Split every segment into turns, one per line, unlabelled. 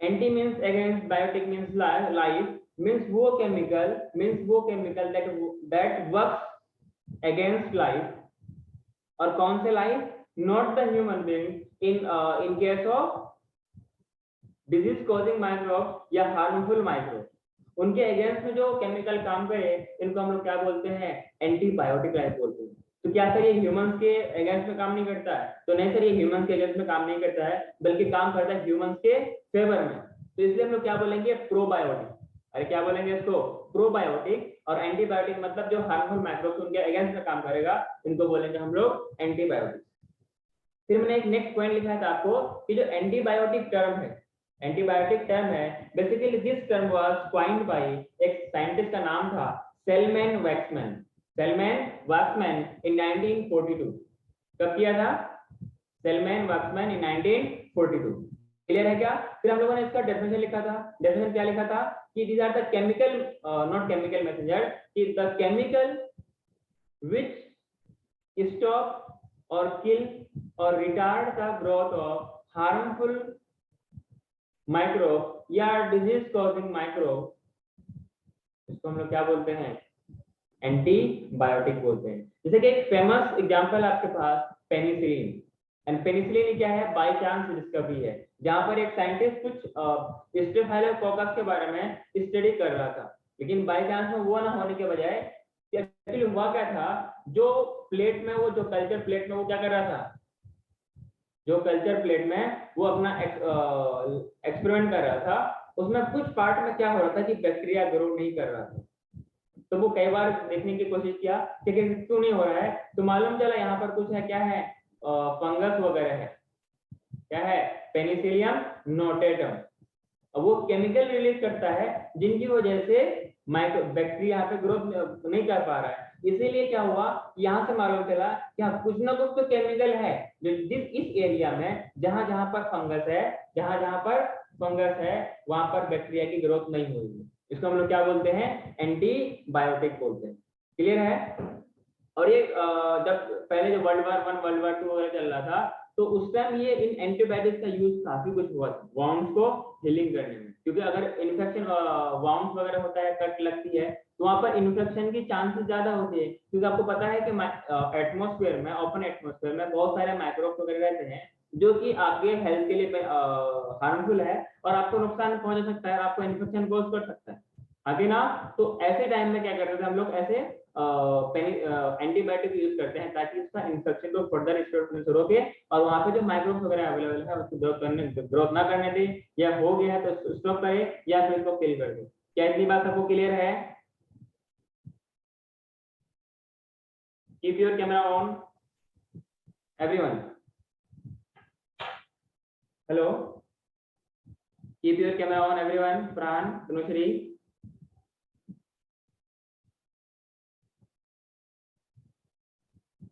Anti means against, biotic means life, means वो chemical that works against life. और कौन से life? Not the human being in case of disease causing microbe या harmful microbe, उनके against में जो chemical काम करे इनको हम लोग क्या बोलते हैं? एंटीबायोटिक लाइफ बोलते हैं। तो क्या सर ये ह्यूमंस के अगेंस्ट में काम नहीं करता है? तो नहीं सर, ये ह्यूमंस के अगेंस्ट में काम नहीं करता है, बल्कि काम करता है ह्यूमंस के फेवर में। तो इसलिए हम लोग क्या बोलेंगे? प्रोबायोटिक। अरे क्या बोलेंगे इसको? प्रोबायोटिक। और एंटीबायोटिक मतलब जो हार्मफुल माइक्रोब्स उनके अगेंस्ट में काम करेगा, इनको बोलेंगे हम लोग एंटीबायोटिक। फिर मैंने एक नेक्स्ट पॉइंट लिखा था आपको कि जो एंटीबायोटिक टर्म है, basically this term was coined bye एक साइंटिस्ट का नाम था सेलमैन वैक्समैन इन 1942। कब किया था? सेलमैन वैक्समैन इन 1942। क्लियर है क्या? फिर हम लोगों ने इसका डेफिनेशन लिखा था। डेफिनेशन क्या लिखा था? कि these are the chemical, not chemical messenger, कि द केमिकल विच स्टॉप और किल और retard the growth of harmful microbe या डिजीज कॉजिंग माइक्रोब, इसको हम लोग क्या बोलते हैं? एंटीबायोटिक बोलते हैं। जैसे कि एक फेमस एग्जांपल आपके पास पेनिसिलिन। एंड पेनिसिलिन क्या है? बाय चांस डिस्कवरी है, जहां पर एक साइंटिस्ट कुछ स्टेफाइलोकोकस के बारे में स्टडी कर रहा था, लेकिन बाय चांस में वो ना होने के बजाय एक्चुअली हुआ क्या था, जो कल्चर प्लेट में वो क्या कर रहा था? जो कल्चर प्लेट में वो अपना एक्सपेरिमेंट कर रहा था, उसमें कुछ पार्ट में क्या हो रहा था कि बैक्टीरिया ग्रो नहीं कर रहा था। तो वो कई बार देखने की कोशिश किया कि क्यों नहीं हो रहा है, तो मालूम चला यहाँ पर कुछ है, क्या है? फंगस वगैरह है। क्या है? Penicillium notatum. वो केमिकल रिलीज करता है जिनकी वजह से माइक्रो बैक्टीरिया यहाँ पे ग्रोथ नहीं कर पा रहा है। इसीलिए क्या हुआ, यहाँ से मालूम चला कि हाँ, कुछ ना कुछ तो केमिकल है जो इस एरिया में जहां जहां पर फंगस है वहां पर बैक्टीरिया की ग्रोथ नहीं हो रही है। इसको हम लोग क्या बोलते हैं? एंटीबायोटिक बोलते हैं। क्लियर है? और ये जब पहले जो वर्ल्ड वार 2 वगैरह चल रहा था, तो उस टाइम ये इन एंटीबायोटिक्स का यूज काफी कुछ हुआ था वाउंड्स को हीलिंग करने में, क्योंकि अगर इन्फेक्शन वाउंड्स वगैरह होता है, कट लगती है, तो वहां पर इन्फेक्शन की चांसेस ज्यादा होती है, क्योंकि आपको पता है कि एटमॉस्फेयर में, ओपन एटमॉस्फेयर में बहुत सारे माइक्रोब्स वगैरह रहते हैं जो कि आपके हेल्थ के लिए हार्मफुल है और आपको नुकसान पहुंचा सकता है, आपको इन्फेक्शन कोज कर सकता है। आगे ना, तो ऐसे टाइम में क्या करते थे हम लोग? ऐसे एंटीबायोटिक यूज करते हैं ताकि उसका इन्फेक्शन को फर्दर स्प्रेड होने से रोके, और वहां पे जो माइक्रोब्स वगैरह अवेलेबल है उसको ग्रोथ ना करने दे, या हो गया है तो स्टॉप करे या फिर इसको किल कर दे। क्या इतनी बात सबको क्लियर है? Keep your camera on everyone. Hello, keep your camera on everyone. प्राण, तनुश्री।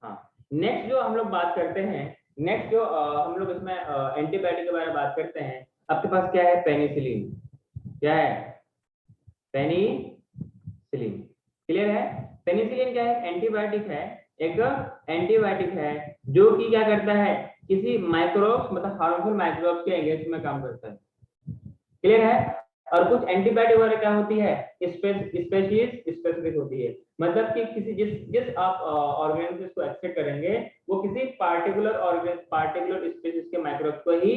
हाँ, नेक्स्ट जो हम लोग बात करते हैं, नेक्स्ट जो हम लोग इसमें एंटीबायोटिक के बारे में बात करते हैं, आपके पास क्या है? पेनिसिलिन। क्या है? पेनिसिलिन। क्लियर है? पेनिसिलिन क्या है? एंटीबायोटिक है। एक एंटीबायोटिक है जो कि क्या करता है? किसी माइक्रोब्स, मतलब हार्मफुल माइक्रोब्स के अगेंस्ट में काम करता है। क्लियर है? और कुछ एंटीबायोटिक वगैरह क्या होती है? स्पेशीज स्पेसिफिक होती है, मतलब कि किसी जिस आप ऑर्गेनिज्म को एक्सपेक्ट करेंगे, वो किसी पार्टिकुलर स्पीशीज के माइक्रोब्स को ही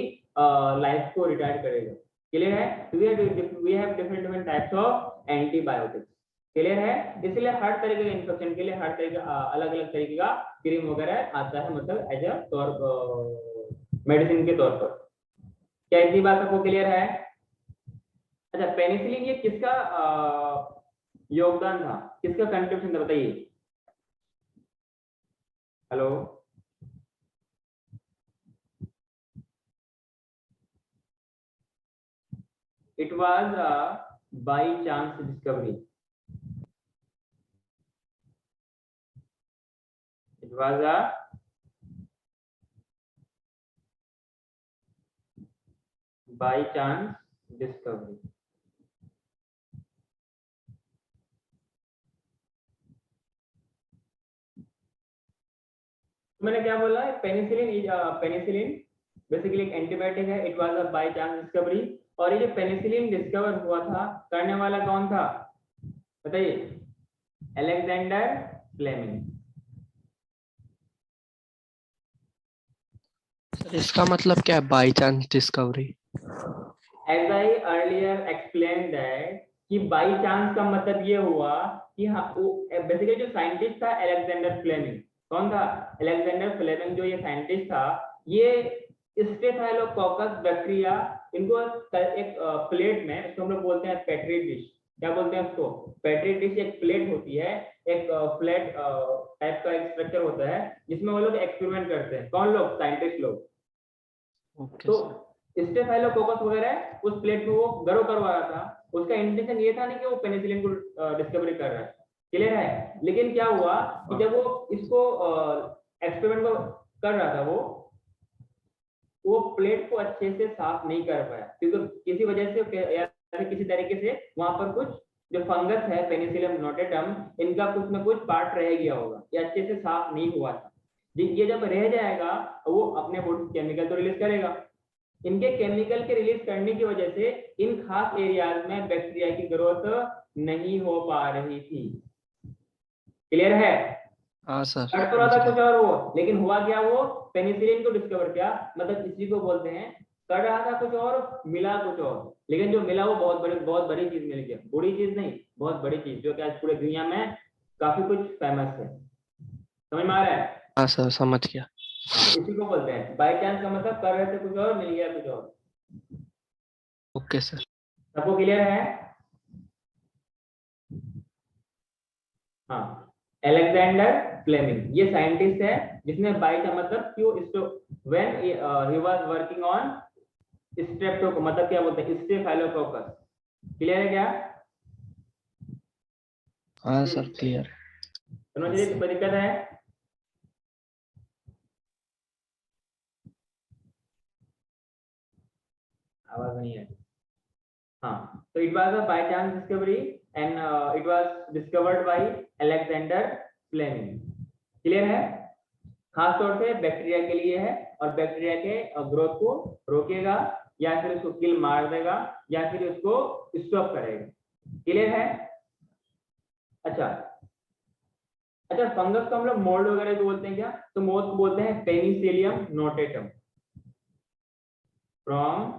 लाइफ को रिटायर्ड करेगा। क्लियर है? We have different types of antibiotics. Clear है? इसलिए हर तरीके के इन्फेक्शन के लिए हर तरीके अलग अलग तरीके का क्रीम वगैरह आता है, मतलब एज अ मेडिसिन के तौर पर। क्या इतनी बात आपको क्लियर है? अच्छा, पेनिसिलिन ये किसका योगदान था, किसका कंट्रीब्यूशन था, बताइए। Hello, it was a by chance discovery. It was a by chance discovery. मैंने क्या बोला? पेनिसिलिन बेसिकली एक एंटीबायोटिक है, it was a by chance discovery. और ये जो पेनिसिलिन डिस्कवर हुआ था, करने वाला कौन था बताइए? Alexander Fleming.
इसका मतलब क्या है by chance discovery?
As I earlier explain that कि बाई चांस का मतलब ये हुआ कि हाँ, वो बेसिकली जो साइंटिस्ट था अलेक्जेंडर फ्लेमिंग, कौन था? अलेक्जेंडर फ्लेमिंग जो ये साइंटिस्ट था, ये स्टेफाइलोकोकस बैक्टीरिया, इनको एक प्लेट में, इसको हम लोग बोलते हैं पेट्री डिश। क्या बोलते हैं उसको? Petri dish. एक प्लेट होती है, एक फ्लैट टाइप का एक स्ट्रक्चर होता है, जिसमें वो लोग एक्सपेरिमेंट करते हैं। कौन लोग? साइंटिस्ट लोग।
ओके
तो
सर।
स्टेफाइलोकोकस वगैरह उस प्लेट में वो ग्रो करवा रहा था। उसका इंटेंशन ये था नहीं कि वो पेनिसिलिन को डिस्कवरी कर रहा है, क्लियर है? लेकिन क्या हुआ कि
हाँ।
जब वो इसको एक्सपेरिमेंट को कर रहा था, वो प्लेट को अच्छे से साफ नहीं कर पाया, क्योंकि किसी वजह से या फिर किसी तरीके से वहां पर कुछ जो फंगस है पेनिसिलियम नोटेटम, इनका कुछ ना कुछ पार्ट रह गया होगा, ये अच्छे से साफ नहीं हुआ था। ये जब रह जाएगा, वो अपने बॉडी केमिकल तो रिलीज करेगा। इनके केमिकल के रिलीज करने की वजह से इन खास एरियाज में बैक्टीरिया की ग्रोथ नहीं हो पा रही थी, क्लियर है?
हाँ सर
कर तो रहा
समझ
था
गया।
कुछ और वो, लेकिन हुआ क्या? वो पेनिसिलिन को डिस्कवर किया, मतलब इसी को बोलते हैं कर रहा था कुछ और, मिला कुछ और। लेकिन जो मिला वो बहुत बड़ी चीज मिल गया, बुरी चीज नहीं, बहुत बड़ी चीज, जो कि आज पूरे दुनिया में काफी कुछ फेमस है। समझ में आ रहा है?
हाँ सर समझ गया।
हाँ, इसी को बोलते हैं बाई चांस का मतलब कर रहे थे कुछ और, मिल गया कुछ और।
Okay sir.
सबको क्लियर है? हाँ, अलेक्जेंडर फ्लेमिंग ये साइंटिस्ट है, जिसने बाई का मतलब क्यों इसको, when he was working on strepto, मतलब क्या बोलते हैं, स्टेफाइलोकोकस। क्लियर है क्या?
हाँ सर क्लियर।
समझ लीजिए, कोई दिक्कत है? आवाज नहीं है। हाँ, तो it was a by chance discovery and it was discovered by Alexander Fleming. Clear है? खास तौर से बैक्टीरिया के लिए है, और बैक्टीरिया के ग्रोथ को रोकेगा, या फिर उसको किल मार देगा, या फिर उसको स्टॉप करेगा। क्लियर है? अच्छा अच्छा, फंगस को हम लोग मोल्ड वगैरह भी बोलते हैं क्या? तो मोल्ड को बोलते हैं Penicillium notatum, from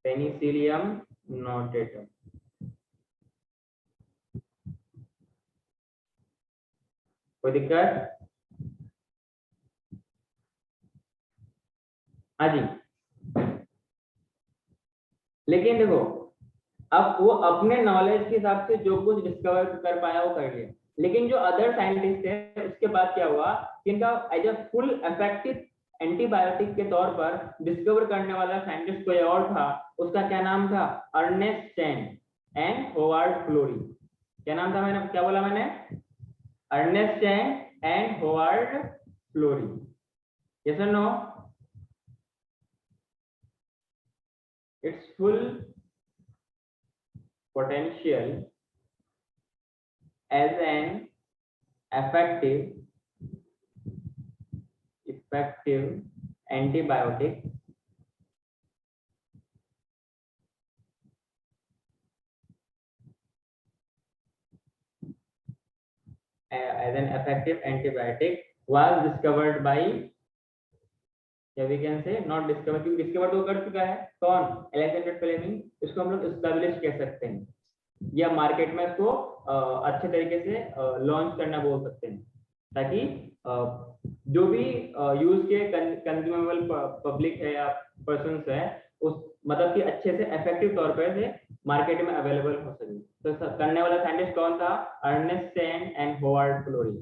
Penicillium notatum. कोई दिक्कत? हाँ जी। लेकिन देखो, अब वो अपने नॉलेज के हिसाब से जो कुछ डिस्कवर कर पाया वो कर लिया, लेकिन जो अदर साइंटिस्ट है उसके बाद क्या हुआ कि इनका as a full effective antibiotic के तौर पर डिस्कवर करने वाला साइंटिस्ट कोई और था। उसका क्या नाम था? Ernest Chain and Howard Florey. क्या नाम था? मैंने क्या बोला? मैंने Ernest Chain and Howard Florey. Yes और no? It's full potential as an effective antibiotic was discovered by, या we can say not discover, क्योंकि डिस्कवर तो कर चुका है। कौन? Alexander Fleming. इसको हम लोग एस्टैब्लिश कह सकते हैं, या मार्केट में इसको अच्छे तरीके से लॉन्च करना बोल सकते हैं, ताकि जो भी यूज के कंज्यूमेबल पब्लिक है या पर्सन्स है, उस मतलब कि अच्छे से इफेक्टिव तौर पर से मार्केट में अवेलेबल हो सके। तो करने वाला साइंटिस्ट कौन था? Ernest Chain and Howard Florey.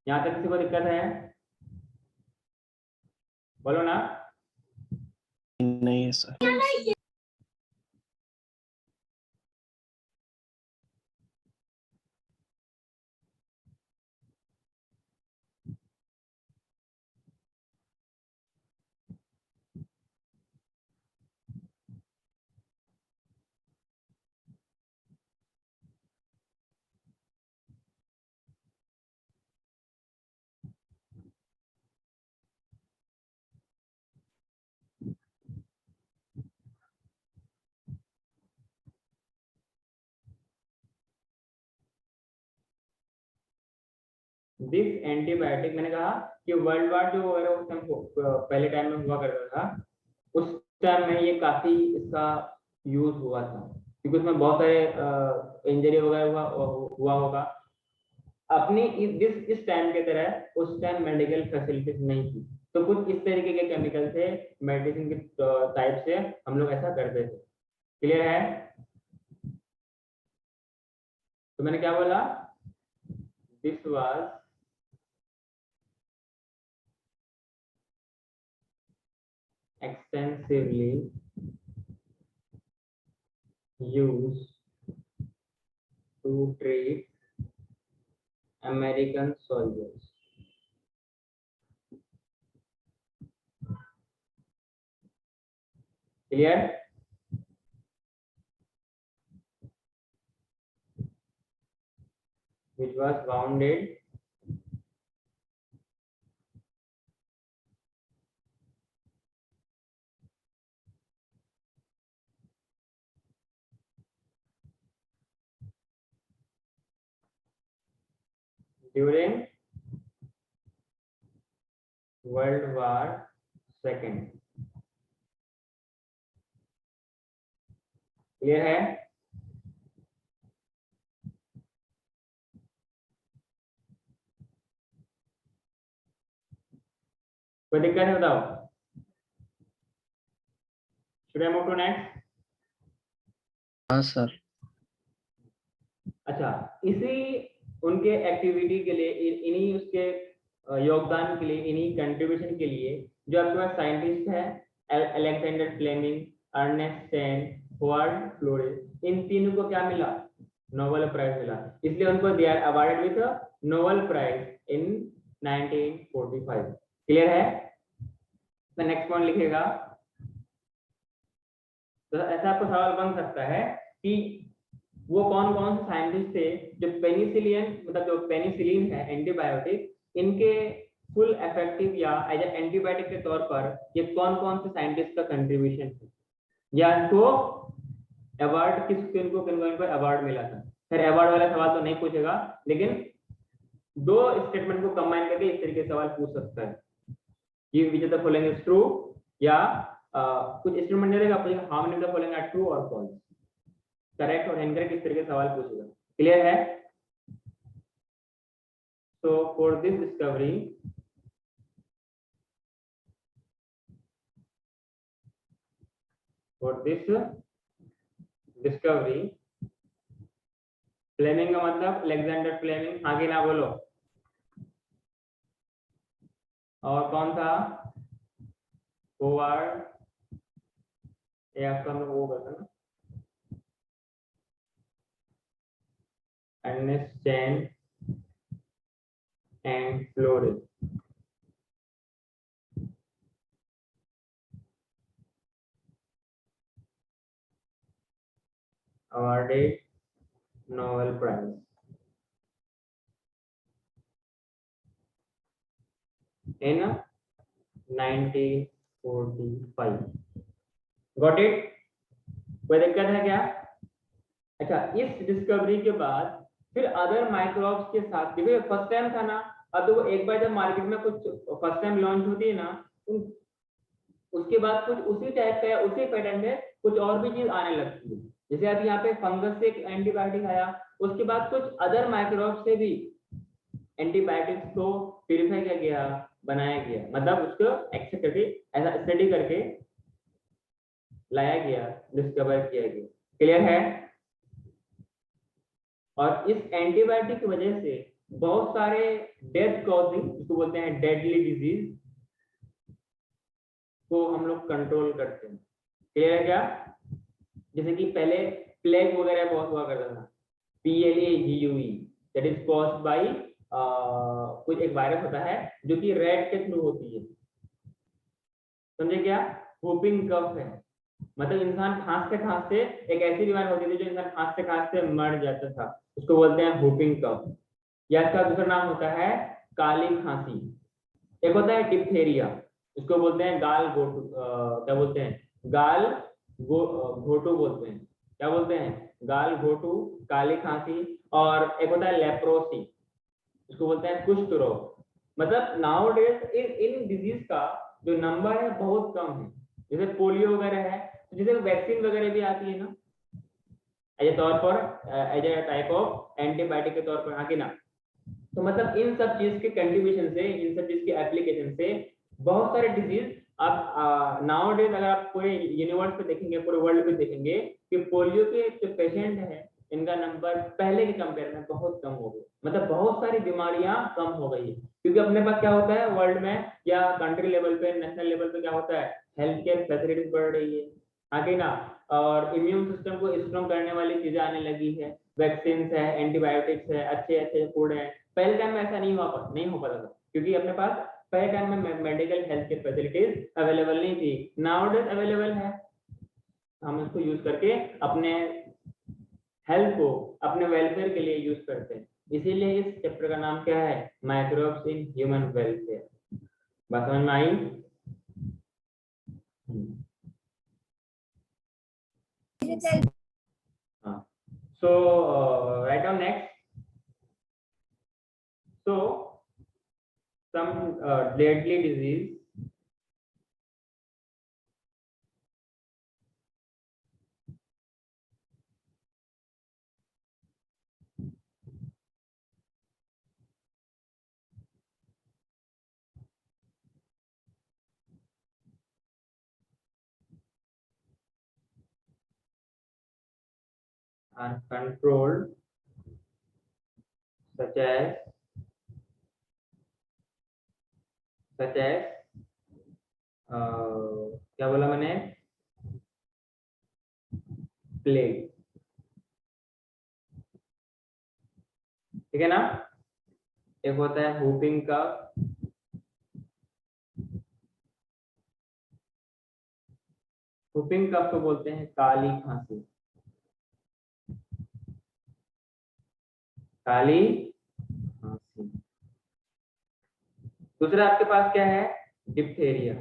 यहाँ तक किसी को दिक्कत है? बोलो ना।
नहीं है सर।
दिस एंटीबायोटिक, मैंने कहा कि वर्ल्ड वार जो वगैरह उस टाइम पहले टाइम में हुआ करता था, उस टाइम में ये काफी इसका यूज हुआ था, क्योंकि उसमें बहुत सारे इंजरी वगैरह हुआ होगा। अपनी इस टाइम के तरह उस टाइम मेडिकल फैसिलिटीज नहीं थी, तो कुछ इस तरीके के केमिकल थे मेडिसिन के टाइप से हम लोग ऐसा करते थे। क्लियर है? तो मैंने क्या बोला, this was extensively used to treat American soldiers. Clear? Which was wounded during World War II. Clear है? कोई दिक्कत है बताओ? Should I move to next?
हाँ सर।
अच्छा, इसी उनके एक्टिविटी के लिए, इन्हीं उसके योगदान के लिए, इन्हीं कंट्रीब्यूशन के लिए जो आपके पास साइंटिस्ट है, Alexander Fleming, Ernest Chain, Howard Florey, इन तीनों को क्या मिला? नोबेल प्राइज मिला। इसलिए उनको they are awarded with Nobel prize in 1945। Clear है? तो नेक्स्ट पॉइंट लिखेगा। तो ऐसा आपको सवाल बन सकता है कि वो कौन कौन से साइंटिस्ट थे जो पेनिसिलिन, मतलब जो पेनिसिलिन है एंटीबायोटिक, इनके फुल इफेक्टिव या एज ए एंटीबायोटिक के तौर पर ये कौन कौन से साइंटिस्ट का कंट्रीब्यूशन है, या इनको अवार्ड किनको अवार्ड मिला था। फिर अवार्ड वाला सवाल तो नहीं पूछेगा, लेकिन दो स्टेटमेंट को कंबाइन करके इस तरीके से सवाल पूछ सकता है कि which of the following is true, या कुछ स्टेटमेंट दे देगा, how many of the following are true और फॉल्स, करेक्ट और इनकरेक्ट, इस तरीके से सवाल पूछेगा। क्लियर है? So for this discovery, Fleming का मतलब अलेक्जेंडर फ्लेमिंग, आगे ना बोलो। और कौन था? होवार्ड, ये आपका हम लोग वो करते हैं ना, Ernest Chain and Florey. awarded Nobel Prize in 1945. Got it? कोई दिक्कत है क्या? अच्छा, इस डिस्कवरी के बाद फिर अदर माइक्रोब्स के साथ, क्योंकि फर्स्ट टाइम था ना, अब तो एक बार जब मार्केट में कुछ फर्स्ट टाइम लॉन्च होती है ना, उसके बाद कुछ उसी टाइप का या उसी पैटर्न में कुछ और भी चीज आने लगती है। जैसे अभी यहाँ पे फंगस से एक एंटीबायोटिक आया, उसके बाद कुछ अदर माइक्रोब से भी एंटीबायोटिक्स को प्यूरिफाई किया गया, बनाया गया, मतलब उसको एक्सेप्ट करके ऐसा स्टडी करके लाया गया, डिस्कवर किया गया। क्लियर है? और इस एंटीबायोटिक की वजह से बहुत सारे डेथ कॉजिंग, जिसको बोलते हैं डेडली डिजीज, को हम लोग कंट्रोल करते हैं। क्लियर है क्या? जैसे कि पहले प्लेग वगैरह बहुत हुआ करता था, PLAGUE, that is caused by कुछ एक वायरस होता है जो कि रेड के थ्रू होती है। समझे क्या? whooping कफ है, मतलब इंसान खांसते खांसते, एक ऐसी बीमारी होती थी जो इंसान खांसते खांसते मर जाता था, उसको बोलते हैं whooping कफ। या इसका दूसरा नाम होता है काली खांसी। एक होता है डिप्थेरिया, इसको बोलते हैं गाल घोटू, क्या बोलते हैं, गाल घोटू बोलते हैं, क्या बोलते हैं, गाल घोटू, काली खांसी। और एक होता है लेप्रोसी, इसको बोलते हैं कुष्ठ रोग। मतलब नाउडेज इन डिजीज का जो नंबर है बहुत कम है। जैसे पोलियो वगैरह है, तो जैसे वैक्सीन वगैरह भी आती है ना एज ए तौर पर, as a type of antibiotic के तौर पर, हाँ कि ना। तो मतलब इन सब चीज के कंट्रीब्यूशन से, इन सब चीज के एप्लीकेशन से बहुत सारे डिजीज आप नाउ डेज अगर आप पूरे यूनिवर्स पे देखेंगे, पूरे वर्ल्ड पे देखेंगे कि पोलियो के जो पेशेंट है इनका नंबर पहले के कंपेयर में बहुत कम हो गया। मतलब बहुत सारी बीमारियां कम हो गई है, क्योंकि अपने पास क्या होता है वर्ल्ड में या कंट्री लेवल पे, नेशनल लेवल पे क्या होता है, हेल्थ केयर फैसिलिटीज बढ़ रही है, आगे ना, और इम्यून सिस्टम को स्ट्रॉन्ग करने वाली चीजें आने लगी है, वैक्सीन है, एंटीबायोटिक्स है, अच्छे अच्छे फूड है। पहले टाइम में ऐसा नहीं हो पाता था, क्योंकि अपने पास पहले टाइम में medical health care facilities available नहीं थी। नाउडेज अवेलेबल है, हम इसको यूज करके अपने हेल्थ को, अपने वेलफेयर के लिए यूज करते हैं। इसीलिए इस चैप्टर का नाम क्या है, माइक्रोब्स इन ह्यूमन वेलफेयर। बात समझ में आई? हाँ, so write down next. So some deadly disease are controlled, such as क्या बोला मैंने, प्लेग, ठीक है ना। एक होता है whooping cough, whooping cough को बोलते हैं काली खांसी, काली खांसी। दूसरा आपके पास क्या है, डिप्थेरिया,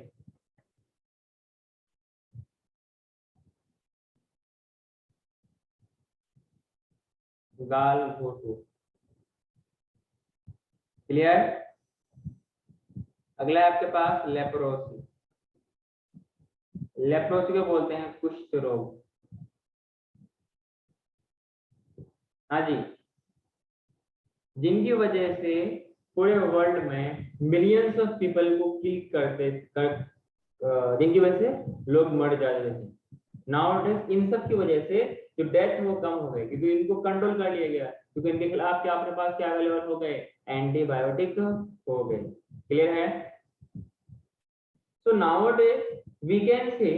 गाल घोटू, क्लियर। अगला है आपके पास लेप्रोसी, लेप्रोसी को बोलते हैं कुष्ठ रोग। हाँ जी, जिनकी वजह से पूरे वर्ल्ड में मिलियंस ऑफ पीपल को किल जिनकी वजह से लोग मर जाते थे। नाउ इन सब की वजह से जो डेथ वो कम हो गई, क्योंकि इनको कंट्रोल कर लिया गया, क्योंकि इनके खिलाफ क्या अपने पास क्या अवेलेबल हो गए, एंटीबायोटिक हो गए। क्लियर है? So nowadays we can say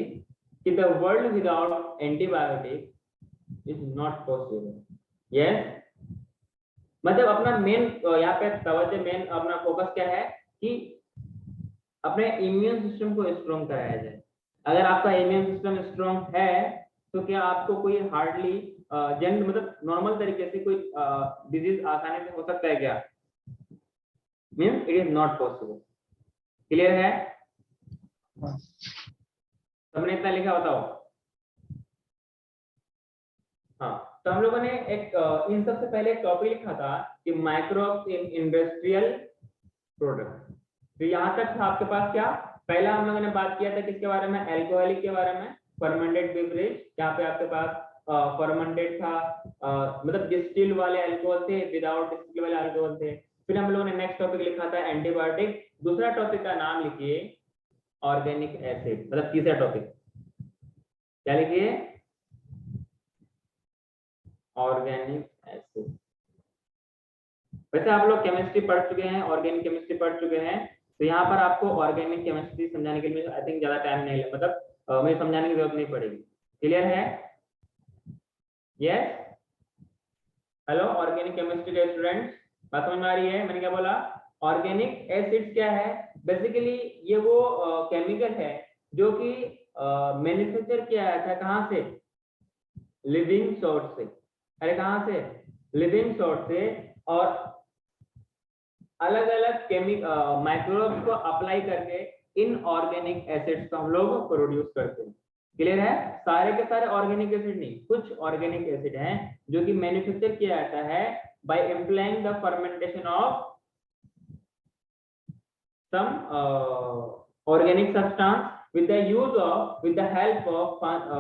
that the world without antibiotic is not possible. Yes? मतलब अपना मेन यहाँ पे तवज्जो, मेन अपना फोकस क्या है कि अपने इम्यून सिस्टम को स्ट्रॉन्ग कराया जाए। अगर आपका इम्यून सिस्टम स्ट्रॉन्ग है तो क्या आपको कोई हार्डली मतलब नॉर्मल तरीके से कोई डिजीज आसानी से हो सकता है क्या? Means it is not possible. Clear है? तुमने इतना लिखा, बताओ। हाँ, तो हम लोगों ने एक इन सबसे पहले एक टॉपिक लिखा था कि माइक्रोब्स इन इंडस्ट्रियल प्रोडक्ट। तो यहाँ तक था आपके पास क्या, पहला हम लोगों ने बात किया था किसके बारे में, अल्कोहलिक के बारे में, फर्मेंटेड बेवरेज। यहाँ पे आपके पास फर्मेंटेड था, मतलब डिस्टिल वाले अल्कोहल थे, विदाउट डिस्टिल वाले अल्कोहल थे। फिर हम लोगों ने नेक्स्ट टॉपिक लिखा था एंटीबायोटिक। दूसरा टॉपिक का नाम लिखिए ऑर्गेनिक एसिड, मतलब तीसरा टॉपिक क्या लिखिए, ऑर्गेनिक एसिड। वैसे आप लोग केमिस्ट्री पढ़ चुके हैं, ऑर्गेनिक केमिस्ट्री पढ़ चुके हैं, तो यहाँ पर आपको ऑर्गेनिक केमिस्ट्री समझाने के लिए आई थिंक ज्यादा टाइम नहीं लगे, मतलब मुझे समझाने की जरूरत नहीं पड़ेगी। क्लियर है? यस? हेलो ऑर्गेनिक केमिस्ट्री के स्टूडेंट्स, बात समझ में आ रही है? मैंने क्या बोला, ऑर्गेनिक एसिड्स क्या है, बेसिकली ये वो केमिकल है जो कि मैन्युफैक्चर किया जाता है कहाँ से, लिविंग सोर्स से। अरे कहाँ से, लिविंग सोर्स से, और अलग अलग माइक्रोब्स को अप्लाई करके इन ऑर्गेनिक एसिड्स को हम लोग प्रोड्यूस करते हैं। क्लियर है? सारे के सारे ऑर्गेनिक एसिड नहीं, कुछ ऑर्गेनिक एसिड हैं जो कि मैन्युफैक्चर किया जाता है by employing the fermentation of some organic substance with the use of, with the help of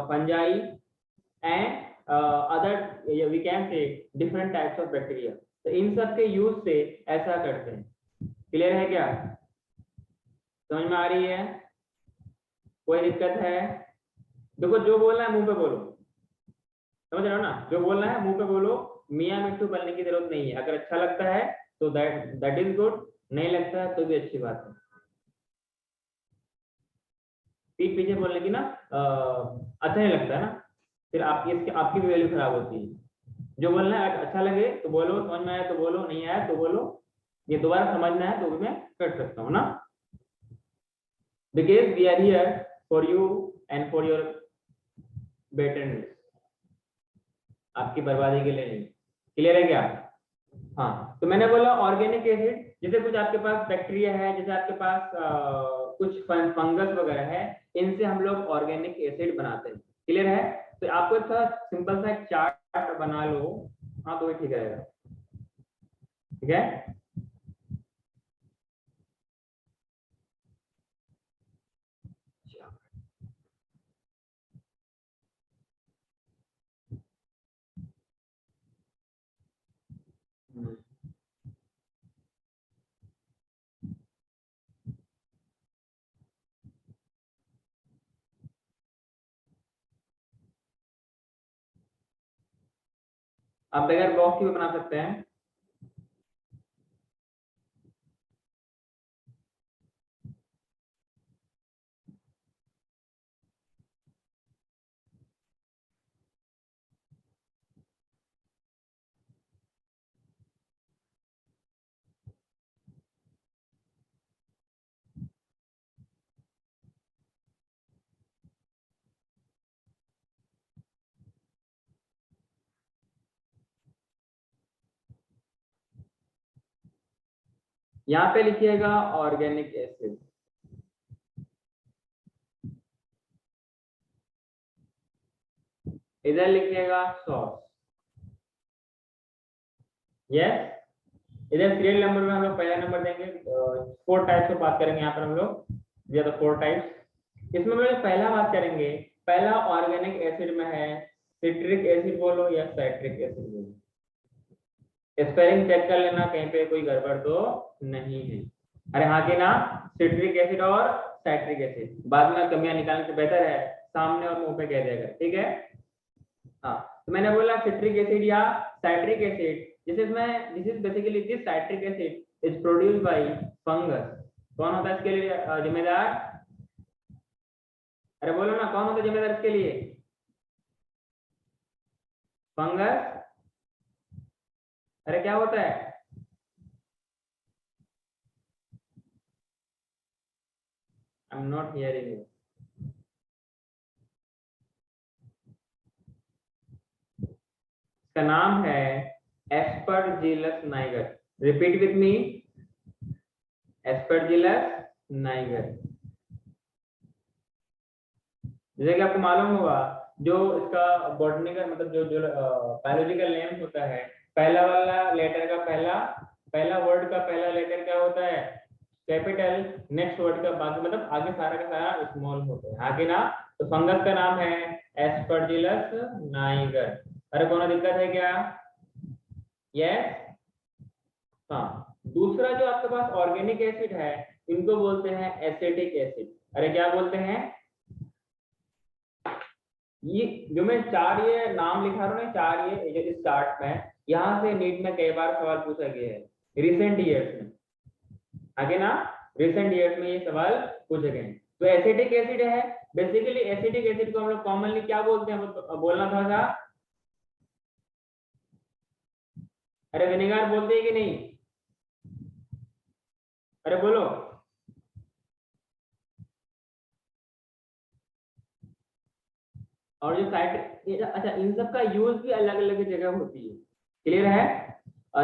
fungi and other, we can say different types of bacteria. तो इन सब के यूज से ऐसा करते हैं। क्लियर है क्या? समझ में आ रही है? कोई दिक्कत है? देखो जो बोलना है मुंह पे बोलो, समझ रहे हो ना? जो बोलना है मुंह पे बोलो, मियां मिट्टू बोलने की जरूरत नहीं है। अगर अच्छा लगता है तो दैट इज गुड, नहीं लगता है तो भी अच्छी बात है। पीठ पीछे बोलने की ना अच्छा नहीं लगता है ना, फिर आपकी भी वैल्यू खराब होती है। जो बोलना है अच्छा लगे तो बोलो, समझ में आया तो बोलो, नहीं आया तो बोलो, ये दोबारा समझना है तो भी मैं कर सकता हूँ ना। Because we are here for you and for your betterness, आपकी बर्बादी के लिए नहीं। क्लियर है क्या? हाँ, तो मैंने बोला ऑर्गेनिक एसिड, जैसे कुछ आपके पास बैक्टीरिया है, जैसे आपके पास कुछ फंगस वगैरह है, इनसे हम लोग ऑर्गेनिक एसिड बनाते हैं। क्लियर है? तो आपको एक सिंपल सा एक चार्ट बना लो, हाँ तो ठीक रहेगा। ठीक है? आप बगैर बॉक्स की भी बना सकते हैं। यहाँ पे लिखिएगा ऑर्गेनिक एसिड, इधर लिखिएगा सॉस। यस, इधर सीरियल नंबर में हम लोग पहला नंबर देंगे। 4 टाइप्स की बात करेंगे यहाँ पर हम लोग, ये तो 4 टाइप्स। इसमें हम लोग पहला बात करेंगे, पहला ऑर्गेनिक एसिड में है सिट्रिक एसिड बोलो या साइट्रिक एसिड बोलो। स्पेलिंग चेक कर लेना कहीं पे कोई गड़बड़ तो नहीं है। अरे हाँ कि ना, सिट्रिक एसिड और साइट्रिक एसिड, बाद में कमियां निकालने से बेहतर है सामने और मुंह पे कह दिया। ठीक है? हाँ, तो मैंने बोला सिट्रिक एसिड या citric acid, this is basically this citric acid is produced by fungus. कौन होता है इसके लिए जिम्मेदार? अरे बोलो ना, कौन होता है जिम्मेदार इसके लिए? फंगस। अरे क्या होता है? I am not hearing you. इसका नाम है Aspergillus Niger. Repeat with me, Aspergillus Niger. जैसे कि आपको मालूम होगा, जो इसका बॉटनिकल मतलब जो बायोलॉजिकल नेम होता है, पहला वाला लेटर का पहला वर्ड का पहला लेटर क्या होता है? कैपिटल। नेक्स्ट वर्ड का बाकी मतलब आगे सारा का सारा स्मॉल होता है, आगे ना। तो फंगस का नाम है एस्परजिलस नाइगर। अरे कोनो दिक्कत है क्या? यस। हाँ, दूसरा जो आपके पास ऑर्गेनिक एसिड है, इनको बोलते हैं एसिटिक एसिड। अरे क्या बोलते हैं? ये जो मैं ये नाम लिखा रहा हूँ ना, 4 ये इस चार्ट में, यहाँ से नीट में कई बार सवाल पूछा गया है रिसेंट ईयर्स में। आगे ना, रिसेंट ईयर्स में ये सवाल पूछे गए हैं। तो एसिटिक एसिड है, बेसिकली एसिटिक एसिड को हम लोग कॉमनली क्या बोलते हैं, बोलना थोड़ा सा। अरे विनेगर बोलते हैं कि नहीं? अरे बोलो। और जो साइड, अच्छा, इन सब का यूज भी अलग अलग जगह होती है। क्लियर है?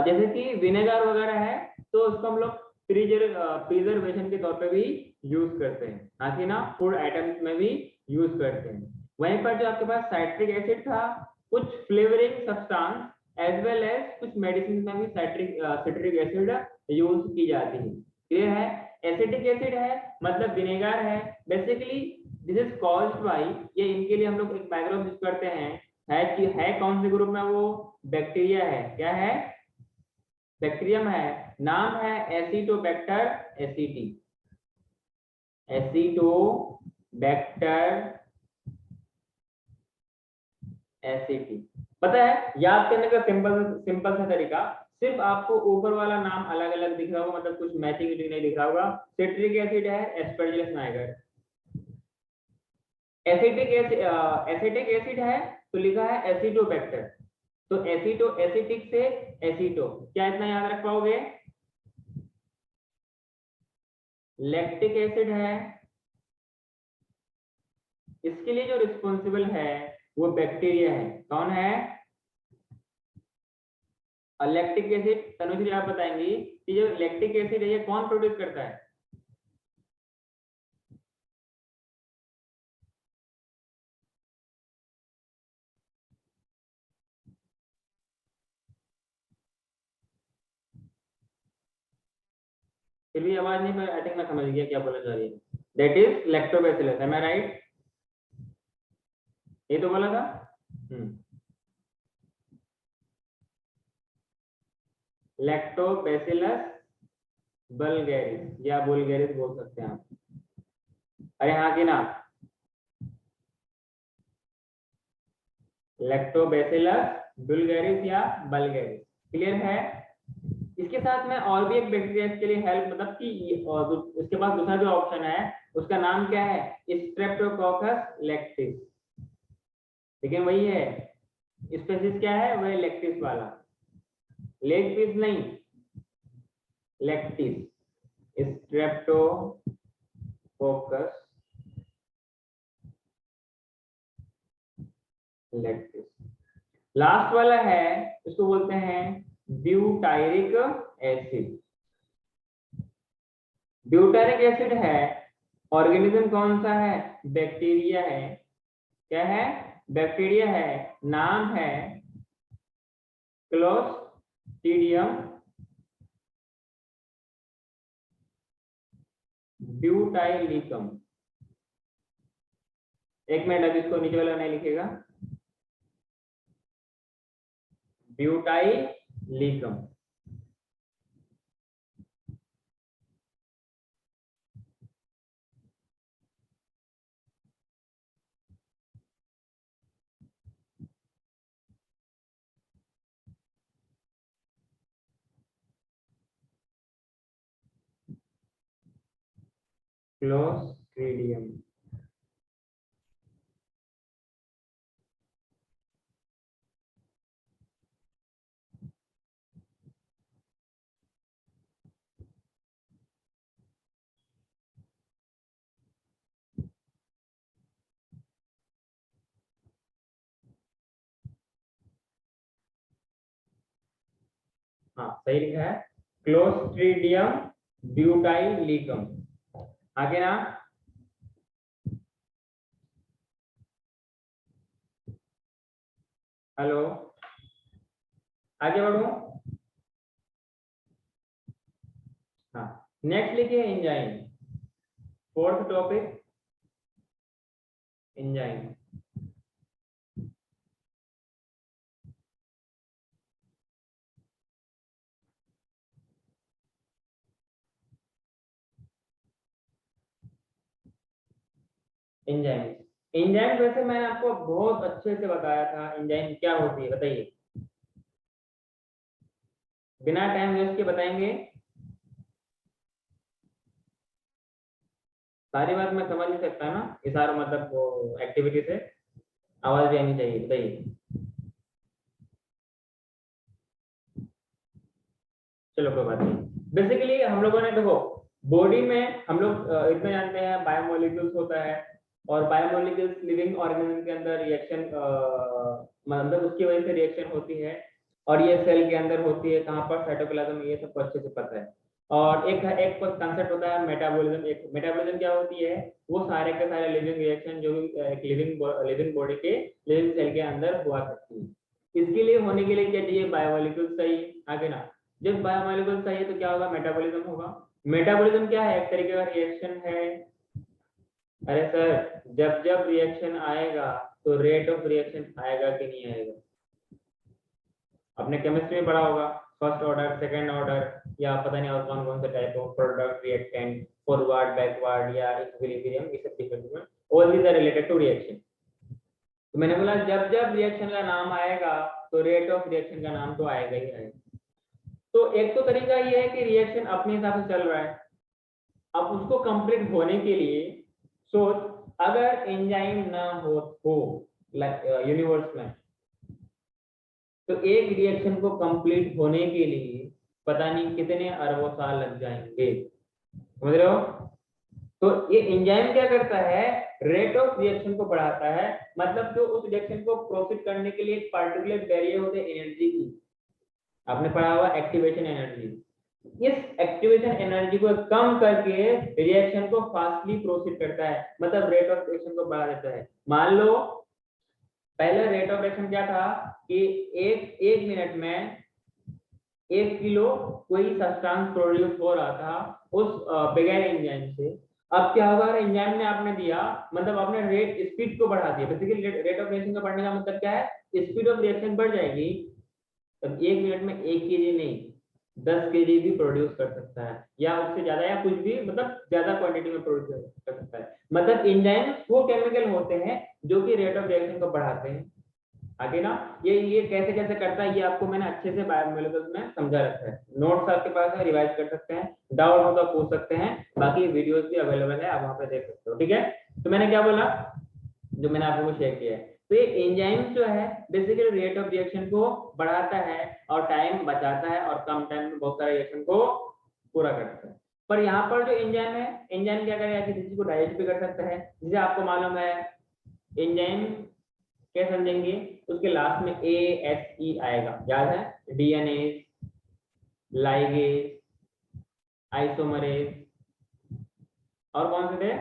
जैसे कि विनेगर वगैरह है तो उसको हम लोग प्रिजर्वेशन के तौर पे भी यूज करते हैं, ना कि ना फूड आइटम्स में भी यूज करते हैं। वहीं पर जो आपके पास साइट्रिक एसिड था, कुछ flavouring substance as well as कुछ मेडिसिन में भी सिट्रिक एसिड यूज की जाती है। क्लियर है? एसिटिक एसिड है मतलब विनेगर है। Basically this is caused by, ये इनके लिए हम लोग एक माइक्रोब यूज करते हैं, है कि है कौन से ग्रुप में, वो बैक्टीरिया है। क्या है? बैक्टीरियम है। नाम है एसिटोबैक्टर एसिटी, एसिटोबैक्टर एसिटी। पता है याद करने का सिंपल सिंपल सा तरीका, सिर्फ आपको ऊपर वाला नाम अलग अलग दिख रहा होगा, मतलब कुछ मैचिंग नहीं दिख रहा होगा। सिट्रिक एसिड है एस्परजिलस नाइगर, एसिटिक एसिड है तो लिखा है एसिटोबैक्टर, तो एसिटो एसिटिक से एसिटो, क्या इतना याद रख पाओगे? लैक्टिक एसिड है, इसके लिए जो रिस्पॉन्सिबल है वो बैक्टीरिया है। कौन है? और लैक्टिक एसिड, तनुश्री आप बताएंगी कि जो लैक्टिक एसिड है ये कौन प्रोड्यूस करता है? फिर भी आवाज नहीं, आई थिंक मैं समझ गया क्या बोला जा रही है। That is lactobacillus, am I right? ये तो बोला था। लैक्टोबैसिलस बल्गैरिस या बुल्गैरिस बोल सकते हैं आप। अरे हाँ कि ना, लैक्टोबैसिलस बुल्गैरिस या बल्गैरिस, क्लियर है? इसके साथ में और भी एक बैक्टीरिया इसके लिए हेल्प, मतलब कि और उसके पास दूसरा जो ऑप्शन है उसका नाम क्या है? स्ट्रेप्टोकोकस लैक्टिस, लेकिन वही है स्पेसिस क्या है, वह लैक्टिस वाला, लेग पीस नहीं, लैक्टिस, स्ट्रेप्टोकोकस लैक्टिस। लास्ट वाला है इसको बोलते हैं ब्यूटायरिक एसिड। ब्यूटायरिक एसिड है, ऑर्गेनिज्म कौन सा है? बैक्टीरिया है। क्या है? बैक्टीरिया है। नाम है क्लोस्ट्रीडियम ब्यूटाइलिकम। एक मिनट, अभी इसको नीचे वाला नहीं लिखेगा, ब्यूटाइलिकम। क्लोस्ट्रीडियम। हाँ सही लिखा है, क्लोस्ट्रीडियम ब्यूटाइलिकम। आगे ना, हेलो, आगे बढ़ो। हाँ, नेक्स्ट लिखिए enzyme. Fourth topic enzyme. Enzyme, enzyme वैसे मैंने आपको बहुत अच्छे से बताया था एंजाइम क्या होती है, बताइए, बिना टाइम वेस्ट के बताएंगे। सारी बात मैं समझ नहीं सकता ना, इशारों मतलब वो एक्टिविटी से आवाज भी आनी चाहिए, बताइए। चलो कोई बात नहीं। बेसिकली हम लोगों ने देखो, बॉडी में हम लोग इतना जानते हैं बायोमोलिक्यूल्स होता है, और बायोमोलिक्यूल्स लिविंग ऑर्गेनिज्म के अंदर रिएक्शन, मतलब उसकी वजह से रिएक्शन होती है, और ये सेल के अंदर होती है, कहाँ पर? साइटोप्लाज्म, ये सबको अच्छे से पता है। और एक एक कंसेप्ट होता है मेटाबॉलिज्म। एक मेटाबॉलिज्म क्या होती है? वो सारे के सारे लिविंग रिएक्शन जो भी एक लिविंग बॉडी के लिविंग सेल के अंदर हुआ करती है। इसके लिए होने के लिए क्या चाहिए? बायोमोलिक्यूल्स चाहिए। आगे ना, जब बायोमोलिक्यूल्स चाहिए तो क्या होगा? मेटाबॉलिज्म होगा। मेटाबॉलिज्म क्या है? एक तरीके का रिएक्शन है। अरे सर, जब जब रिएक्शन आएगा तो रेट ऑफ रिएक्शन आएगा कि नहीं आएगा? आपने केमिस्ट्री में पढ़ा होगा, फर्स्ट ऑर्डर, सेकंड ऑर्डर, या पता नहीं और कौन कौन से type of product, reactant, forward, backward या इक्विलिब्रियम, ये सब different, all these are related to reaction. तो मैंने बोला जब जब रिएक्शन का नाम आएगा तो रेट ऑफ रिएक्शन का नाम तो आएगा ही आएगा। तो एक तो तरीका ये है कि रिएक्शन अपने हिसाब से चल रहा है, अब उसको कंप्लीट होने के लिए सोच, अगर एंजाइम ना हो यूनिवर्स में, तो एक रिएक्शन को कंप्लीट होने के लिए पता नहीं कितने अरबों साल लग जाएंगे, समझ रहे हो? तो ये एंजाइम क्या करता है? रेट ऑफ रिएक्शन को बढ़ाता है, मतलब जो उस रिएक्शन को प्रोसीड करने के लिए एक पार्टिकुलर बैरियर होते हैं एनर्जी की, आपने पढ़ा हुआ एक्टिवेशन एनर्जी, इस एक्टिवेशन एनर्जी को कम करके रिएक्शन को फास्टली प्रोसीड करता है, मतलब रेट ऑफ रिएक्शन को बढ़ा देता है। मान लो पहले रेट ऑफ रिएक्शन क्या था कि एक मिनट में 1 किलो कोई सब्सटेंस प्रोड्यूस हो रहा था उस बगैर एंजाइम से। अब क्या होगा? एंजाइम ने आपने दिया, मतलब आपने रेट स्पीड को बढ़ा दिया। बेसिकली रेट ऑफ रिएक्शन का बढ़ने का मतलब क्या है? स्पीड ऑफ रिएक्शन बढ़ जाएगी, तब 1 मिनट में 1 केजी नहीं 10 केजी भी प्रोड्यूस कर सकता है, या उससे ज्यादा, या कुछ भी, मतलब ज्यादा क्वांटिटी में प्रोड्यूस कर सकता है। मतलब एंजाइम वो केमिकल होते हैं जो कि रेट ऑफ रिएक्शन को बढ़ाते हैं। आगे ना ये कैसे कैसे करता है ये आपको मैंने अच्छे से बायोमोलिकुल्स में समझा रखा है, नोट्स आपके पास है, रिवाइज कर सकते हैं, डाउट हो तो पूछ सकते हैं, बाकी वीडियोस भी अवेलेबल है, आप वहां पे देख सकते हो। ठीक है, तो मैंने क्या बोला, जो मैंने आपको शेयर किया है, तो ये एंजाइम जो है बेसिकली रेट ऑफ रिएक्शन को बढ़ाता है और टाइम बचाता है, और कम टाइम में बहुत सारे रिएक्शन को पूरा करता है। पर यहाँ पर जो एंजाइम है, एंजाइम क्या करेगा कि किसी को डाइजेस्ट भी कर सकता है, जिसे आपको मालूम है एंजाइम क्या समझेंगे, उसके लास्ट में ए एस ई आएगा, याद है? डीएनए, लाइगेज, आइसोमरेज, और कौन से थे?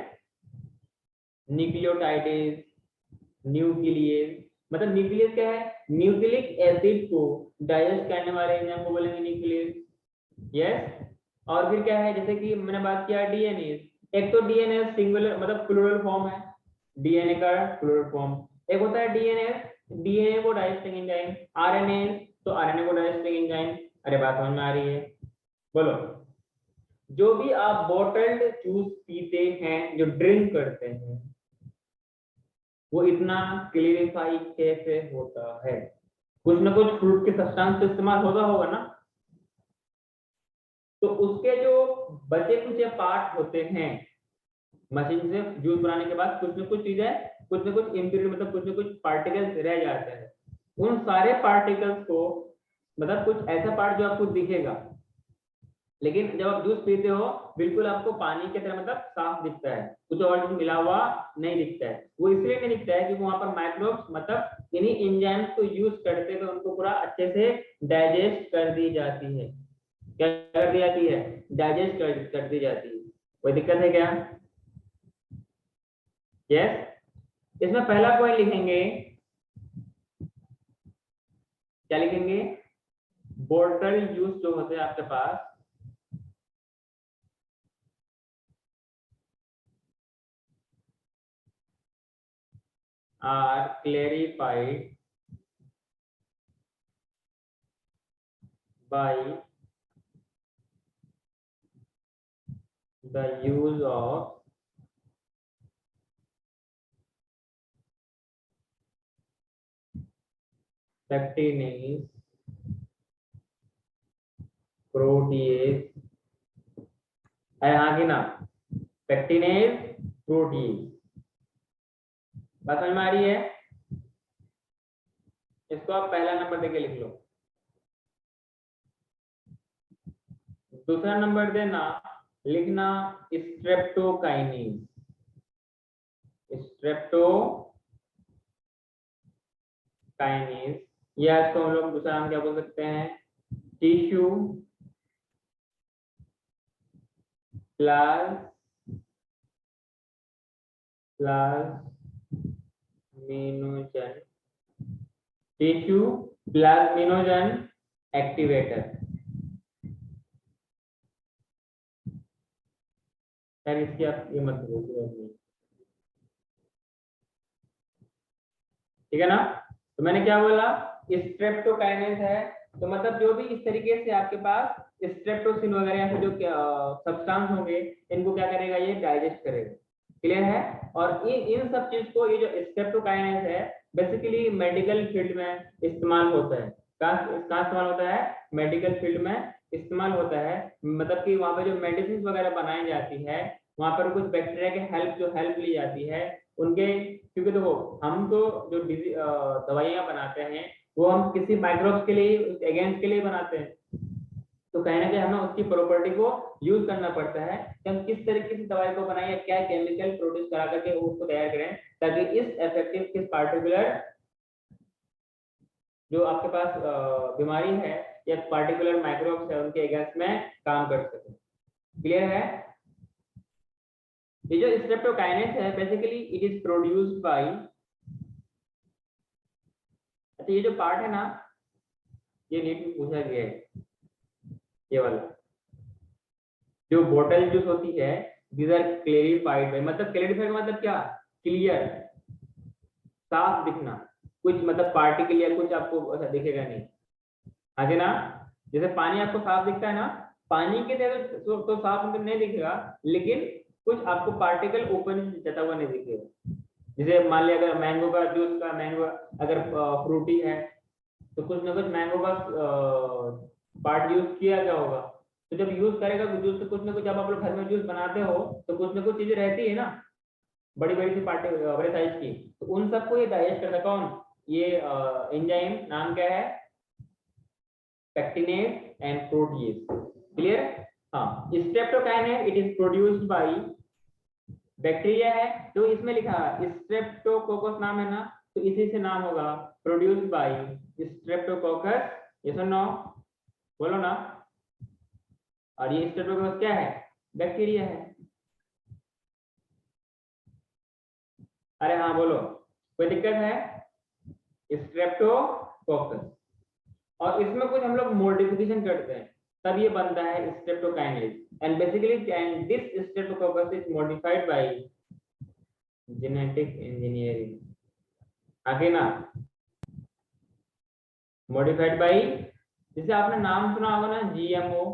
Nucleotidase, nucleus. मतलब न्यूक्लियस क्या है? न्यूक्लिक एसिड को डाइजेस्ट करने वाले एंजाइम को बोलेंगे न्यूक्लियस। यस। और फिर क्या है, जैसे कि मैंने बात किया डीएनए, एक तो डीएनए सिंगुलर मतलब प्लूरल फॉर्म है, डीएनए का प्लूरल फॉर्म। एक होता है डीएनए, डीएनए को डाइजेस्टिंग एंजाइम, आरएनए, तो आरएनए को डाइजेस्टिंग एंजाइम। अरे बात समझ में आ रही है? बोलो। जो भी आप बॉटल्ड जूस पीते हैं, जो ड्रिंक करते हैं, वो इतना क्लियरिफाई कैसे होता है? कुछ ना कुछ फ्रूट के सब्सटेंस तो इस्तेमाल होता होगा ना, तो उसके जो बचे कुछ पार्ट होते हैं मशीन से जूस बनाने के बाद, कुछ ना कुछ चीजें, कुछ ना कुछ इम्प्योरिटी, मतलब कुछ ना कुछ पार्टिकल्स रह जाते हैं। उन सारे पार्टिकल्स को, मतलब कुछ ऐसा पार्ट जो आपको दिखेगा, लेकिन जब आप जूस पीते हो बिल्कुल आपको पानी की तरह मतलब साफ दिखता है, कुछ और चीज मिला हुआ नहीं दिखता है। वो इसलिए नहीं दिखता है क्योंकि वहां पर माइक्रोब्स मतलब इन्हीं एंजाइम्स को यूज करते हुए उनको पूरा अच्छे से डाइजेस्ट कर दी जाती है। क्या कर दी जाती है? डाइजेस्ट कर दी जाती है। कोई दिक्कत है क्या? यस। इसमें पहला पॉइंट लिखेंगे, क्या लिखेंगे? बॉटल जूस जो होते हैं आपके पास, are clarified by the use of pectinase, protease, आगे ना, पेक्टिनेज, प्रोटीज। बात समझ में आ रही है? इसको आप पहला नंबर देके लिख लो। दूसरा नंबर देना, लिखना स्ट्रेप्टोकाइनेज। स्ट्रेप्टोकाइनेज, या इसको हम लोग दूसरा नाम क्या बोल सकते हैं? Tissue plasminogen, tissue plasminogen activator. खैर इसकी आप ये मत बोलिए, ठीक है ना। तो मैंने क्या बोला, स्ट्रेप्टोकाइनेस है, तो मतलब जो भी इस तरीके से आपके पास स्ट्रेप्टोसिन वगैरह या फिर जो सब्सटेंस होंगे, इनको क्या करेगा, ये डाइजेस्ट करेगा। क्लियर है। और इन सब चीज को, ये जो स्ट्रेप्टोकाइनेस है, बेसिकली मेडिकल फील्ड में इस्तेमाल होता है। कहाँ इस्तेमाल होता है, मेडिकल फील्ड में इस्तेमाल होता है। मतलब कि वहां पे जो मेडिसिन वगैरह बनाई जाती है, वहां पर कुछ बैक्टीरिया के हेल्प ली जाती है उनके, क्योंकि देखो हम तो जो दवाइयां बनाते हैं वो हम किसी माइक्रोब्स के लिए, एजेंट्स के लिए बनाते हैं, तो कहीं ना कहीं हमें उसकी प्रॉपर्टी को यूज करना पड़ता है कि हम किस तरीके से दवाई को बनाएं या क्या केमिकल प्रोड्यूस करा करके उसको तैयार करें, ताकि इस इफेक्टिव किस पार्टिकुलर जो आपके पास बीमारी है या पार्टिकुलर माइक्रोब्स है उनके अगेंस्ट में काम कर सके। क्लियर है। ये जो स्ट्रेप्टोकाइनेस है, basically it is produced by, अच्छा ये जो पार्ट है ना, ये नीट में पूछा गया है, ये वाला जो बोतल जूस होती है, दीज आर क्लेरिफाइड बाय, मतलब क्लेरिफाइड मतलब क्या, क्लियर, साफ दिखना, कुछ मतलब पार्टिकल या कुछ आपको ऐसा दिखेगा नहीं, आगे ना। जैसे पानी आपको साफ दिखता है ना, पानी के तरह तो साफ मतलब नहीं दिखेगा, लेकिन कुछ आपको पार्टिकल ऊपर जाता हुआ नहीं दिखेगा। जैसे मान लिया अगर मैंगो का जूस का, मैंगो अगर फ्रूटी है, तो कुछ ना कुछ मैंगो का पार्ट यूज किया गया होगा, तो जब यूज करेगा जूस तो कुछ ना कुछ, जब आप लोग घर में जूस बनाते हो तो कुछ ना कुछ चीजें रहती है ना, बड़ी बड़ी सी पार्टी, बड़े साइज की, तो उन सबको ये डाइजेस्ट करता है कौन, ये एंजाइम, नाम क्या है, पेक्टिनेज एंड प्रोटीज। क्लियर। हाँ, streptokinase it is produced by bacteria है, तो इसमें लिखा है स्ट्रेप्टोकोकस नाम है ना, तो इसी से नाम होगा, प्रोड्यूस्ड बाय स्ट्रेप्टोकोकस, ये सुनो, बोलो ना। और ये स्ट्रेप्टोकोकस क्या है, बैक्टीरिया है। अरे हाँ बोलो, कोई दिक्कत है, स्ट्रेप्टोकोकस, और इसमें कुछ हम लोग मॉडिफिकेशन करते हैं, तब ये बनता है streptokinase, and basically and this Streptococcus is modified by genetic engineering, आगे ना, मॉडिफाइड बाय, जैसे आपने नाम सुना होगा ना, जीएमओ,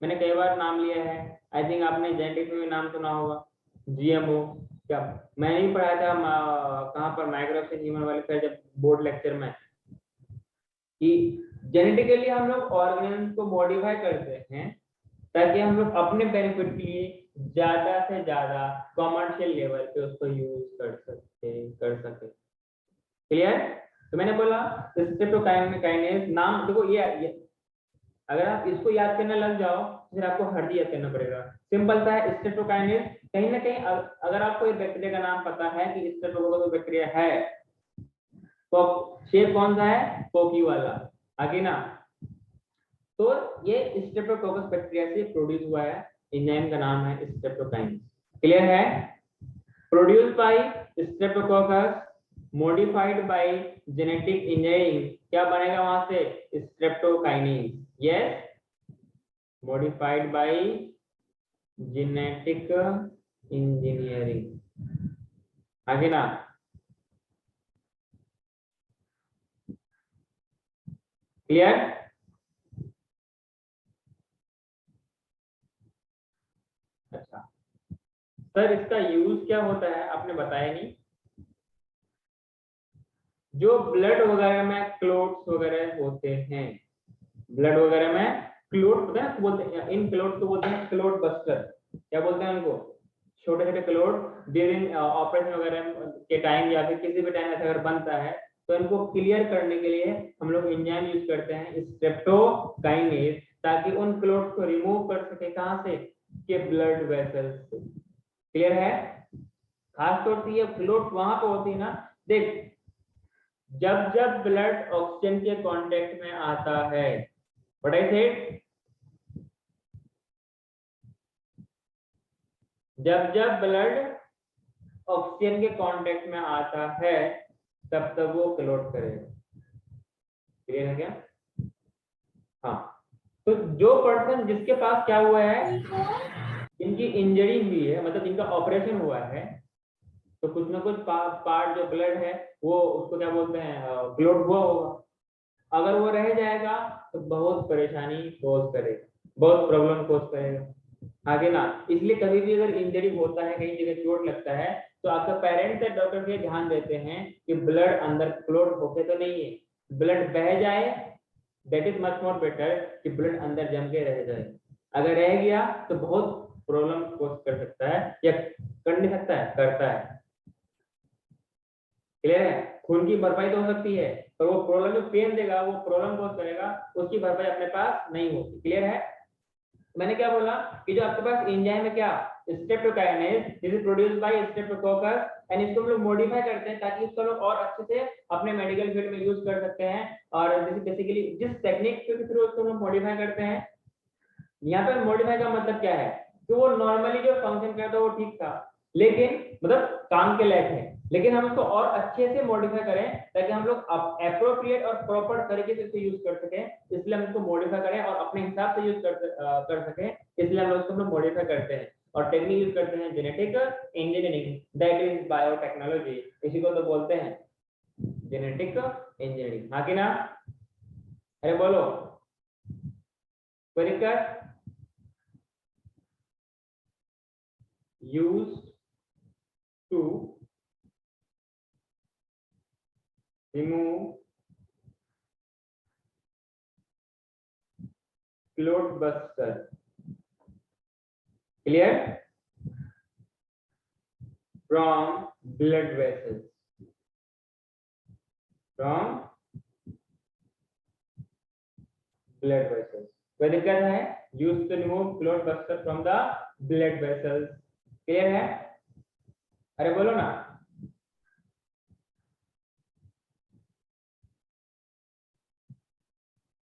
मैंने कई बार नाम लिया है, आई थिंक आपने जेनेटिक्स में भी नाम सुना होगा, जीएमओ। क्या मैंने ही पढ़ाया था कहाँ पर, माइक्रोब्स एंड ह्यूमन वाले जब बोर्ड लेक्चर में, कि जेनेटिकली हम लोग ऑर्गेनिज्म को मॉडिफाई करते हैं ताकि हम लोग अपने बेनिफिट के लिए ज्यादा से ज्यादा कॉमर्शियल लेवल पे उसको यूज कर सके। क्लियर। तो मैंने बोला स्ट्रेप्टोकाइनेस नाम, देखो ये अगर आप इसको याद करने लग जाओ तो फिर आपको हर चीज याद करना पड़ेगा। सिंपल सा है स्ट्रेप्टोकाइनेस, कहीं ना कहीं अगर आपको ये बैक्टीरिया का नाम पता है कि स्ट्रेप्टोकोकस बैक्टीरिया है, तो शेप कौन सा है, कोकी वाला, आगे ना। तो ये स्ट्रेप्टोकोकस बैक्टीरिया से प्रोड्यूस हुआ है, एंजाइम का नाम है स्ट्रेप्टोकाइनेस। क्लियर है। Produced by streptococcus, modified by genetic engineering, क्या बनेगा वहां से, streptokinase. Yes, modified by genetic engineering, आगे ना। क्लियर। अच्छा सर, इसका यूज क्या होता है आपने बताया नहीं। जो ब्लड वगैरह में क्लोट्स वगैरह होते हैं, ब्लड वगैरह में क्लोट होता है, बोलते हैं इन क्लोट को बोलते हैं क्लोट बस्टर, क्या बोलते हैं उनको, छोटे छोटे क्लोट ड्यूरिंग ऑपरेशन वगैरह के टाइम या फिर किसी भी टाइम ऐसा अगर बनता है, तो इनको क्लियर करने के लिए हम लोग एंजाइम यूज करते हैं स्ट्रेप्टोकाइनेस, ताकि उन क्लोट्स को रिमूव कर सके, कहां से, के ब्लड वेसल्स से। क्लियर है। खास तौर से ये क्लोट वहां पे होती है ना, देख, जब जब ब्लड ऑक्सीजन के कांटेक्ट में आता है, व्हाट आई सेड, जब जब ब्लड ऑक्सीजन के कांटेक्ट में आता है तब तक वो क्लोट करेगा। क्लियर है क्या। हाँ, तो जो पर्सन जिसके पास क्या हुआ है, इनकी इंजरी हुई है, मतलब इनका ऑपरेशन हुआ है, तो कुछ ना कुछ पार्ट जो ब्लड है वो उसको क्या बोलते हैं, क्लोट हुआ होगा। अगर वो रह जाएगा तो बहुत परेशानी कोज करेगा, बहुत प्रॉब्लम कोज करेगा, आगे ना। इसलिए कभी भी अगर इंजरी होता है, कहीं जगह चोट लगता है, तो आपका पेरेंट्स या डॉक्टर ये ध्यान देते हैं कि ब्लड अंदर क्लोट होके तो नहीं है, ब्लड बह जाए, that is much more better कि ब्लड अंदर जम के रह जाए। अगर रह गया तो बहुत प्रॉब्लम कोज कर सकता है, या कर नहीं सकता है, करता है। क्लियर है? खून की भरपाई तो हो सकती है, पर वो प्रॉब्लम जो पेन देगा, वो प्रॉब्लम कोज करेगा, उसकी भरपाई अपने पास नहीं होती। क्लियर है? मैंने क्या बोला कि जो आपके पास एंजाइम है, क्या streptokinase, this is produced by streptococcus, and इसको हम लोग मॉडिफाई करते हैं ताकि इसको लोग और अच्छे से अपने मेडिकल फील्ड में यूज कर सकते हैं। और बेसिकली जिस टेक्निक के थ्रू उसको हम मॉडिफाई करते हैं, यहाँ पे मॉडिफाई का मतलब क्या है कि वो नॉर्मली जो फंक्शन करता है वो ठीक था, लेकिन मतलब काम के लायक है, लेकिन हम उसको और अच्छे से मॉडिफाई करें ताकि हम लोग अप्रोप्रिएट और प्रॉपर तरीके से इसे यूज कर सकें। इसलिए हम इसको मॉडिफाई करें और अपने हिसाब से यूज कर सकें, इसलिए हम लोग इसको मॉडिफाई करते हैं और टेक्निक यूज करते हैं genetic engineering, that is biotechnology. इसी को तो बोलते हैं जेनेटिक इंजीनियरिंग, हाँ कि ना? अरे बोलो, कोई दिक्कत? used to remove clot buster. Clear? From blood vessels. From blood vessels. कोई दिक्कत है? Used to remove clot buster from the blood vessels. Clear है? अरे बोलो ना।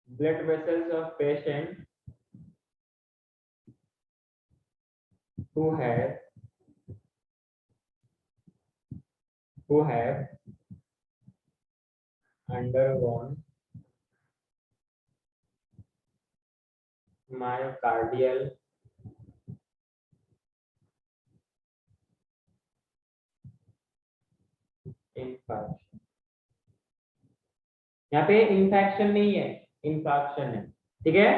Blood vessels of patient who have undergone myocardial infarction. यहाँ पे infection नहीं है, इंफाक्शन है, ठीक है?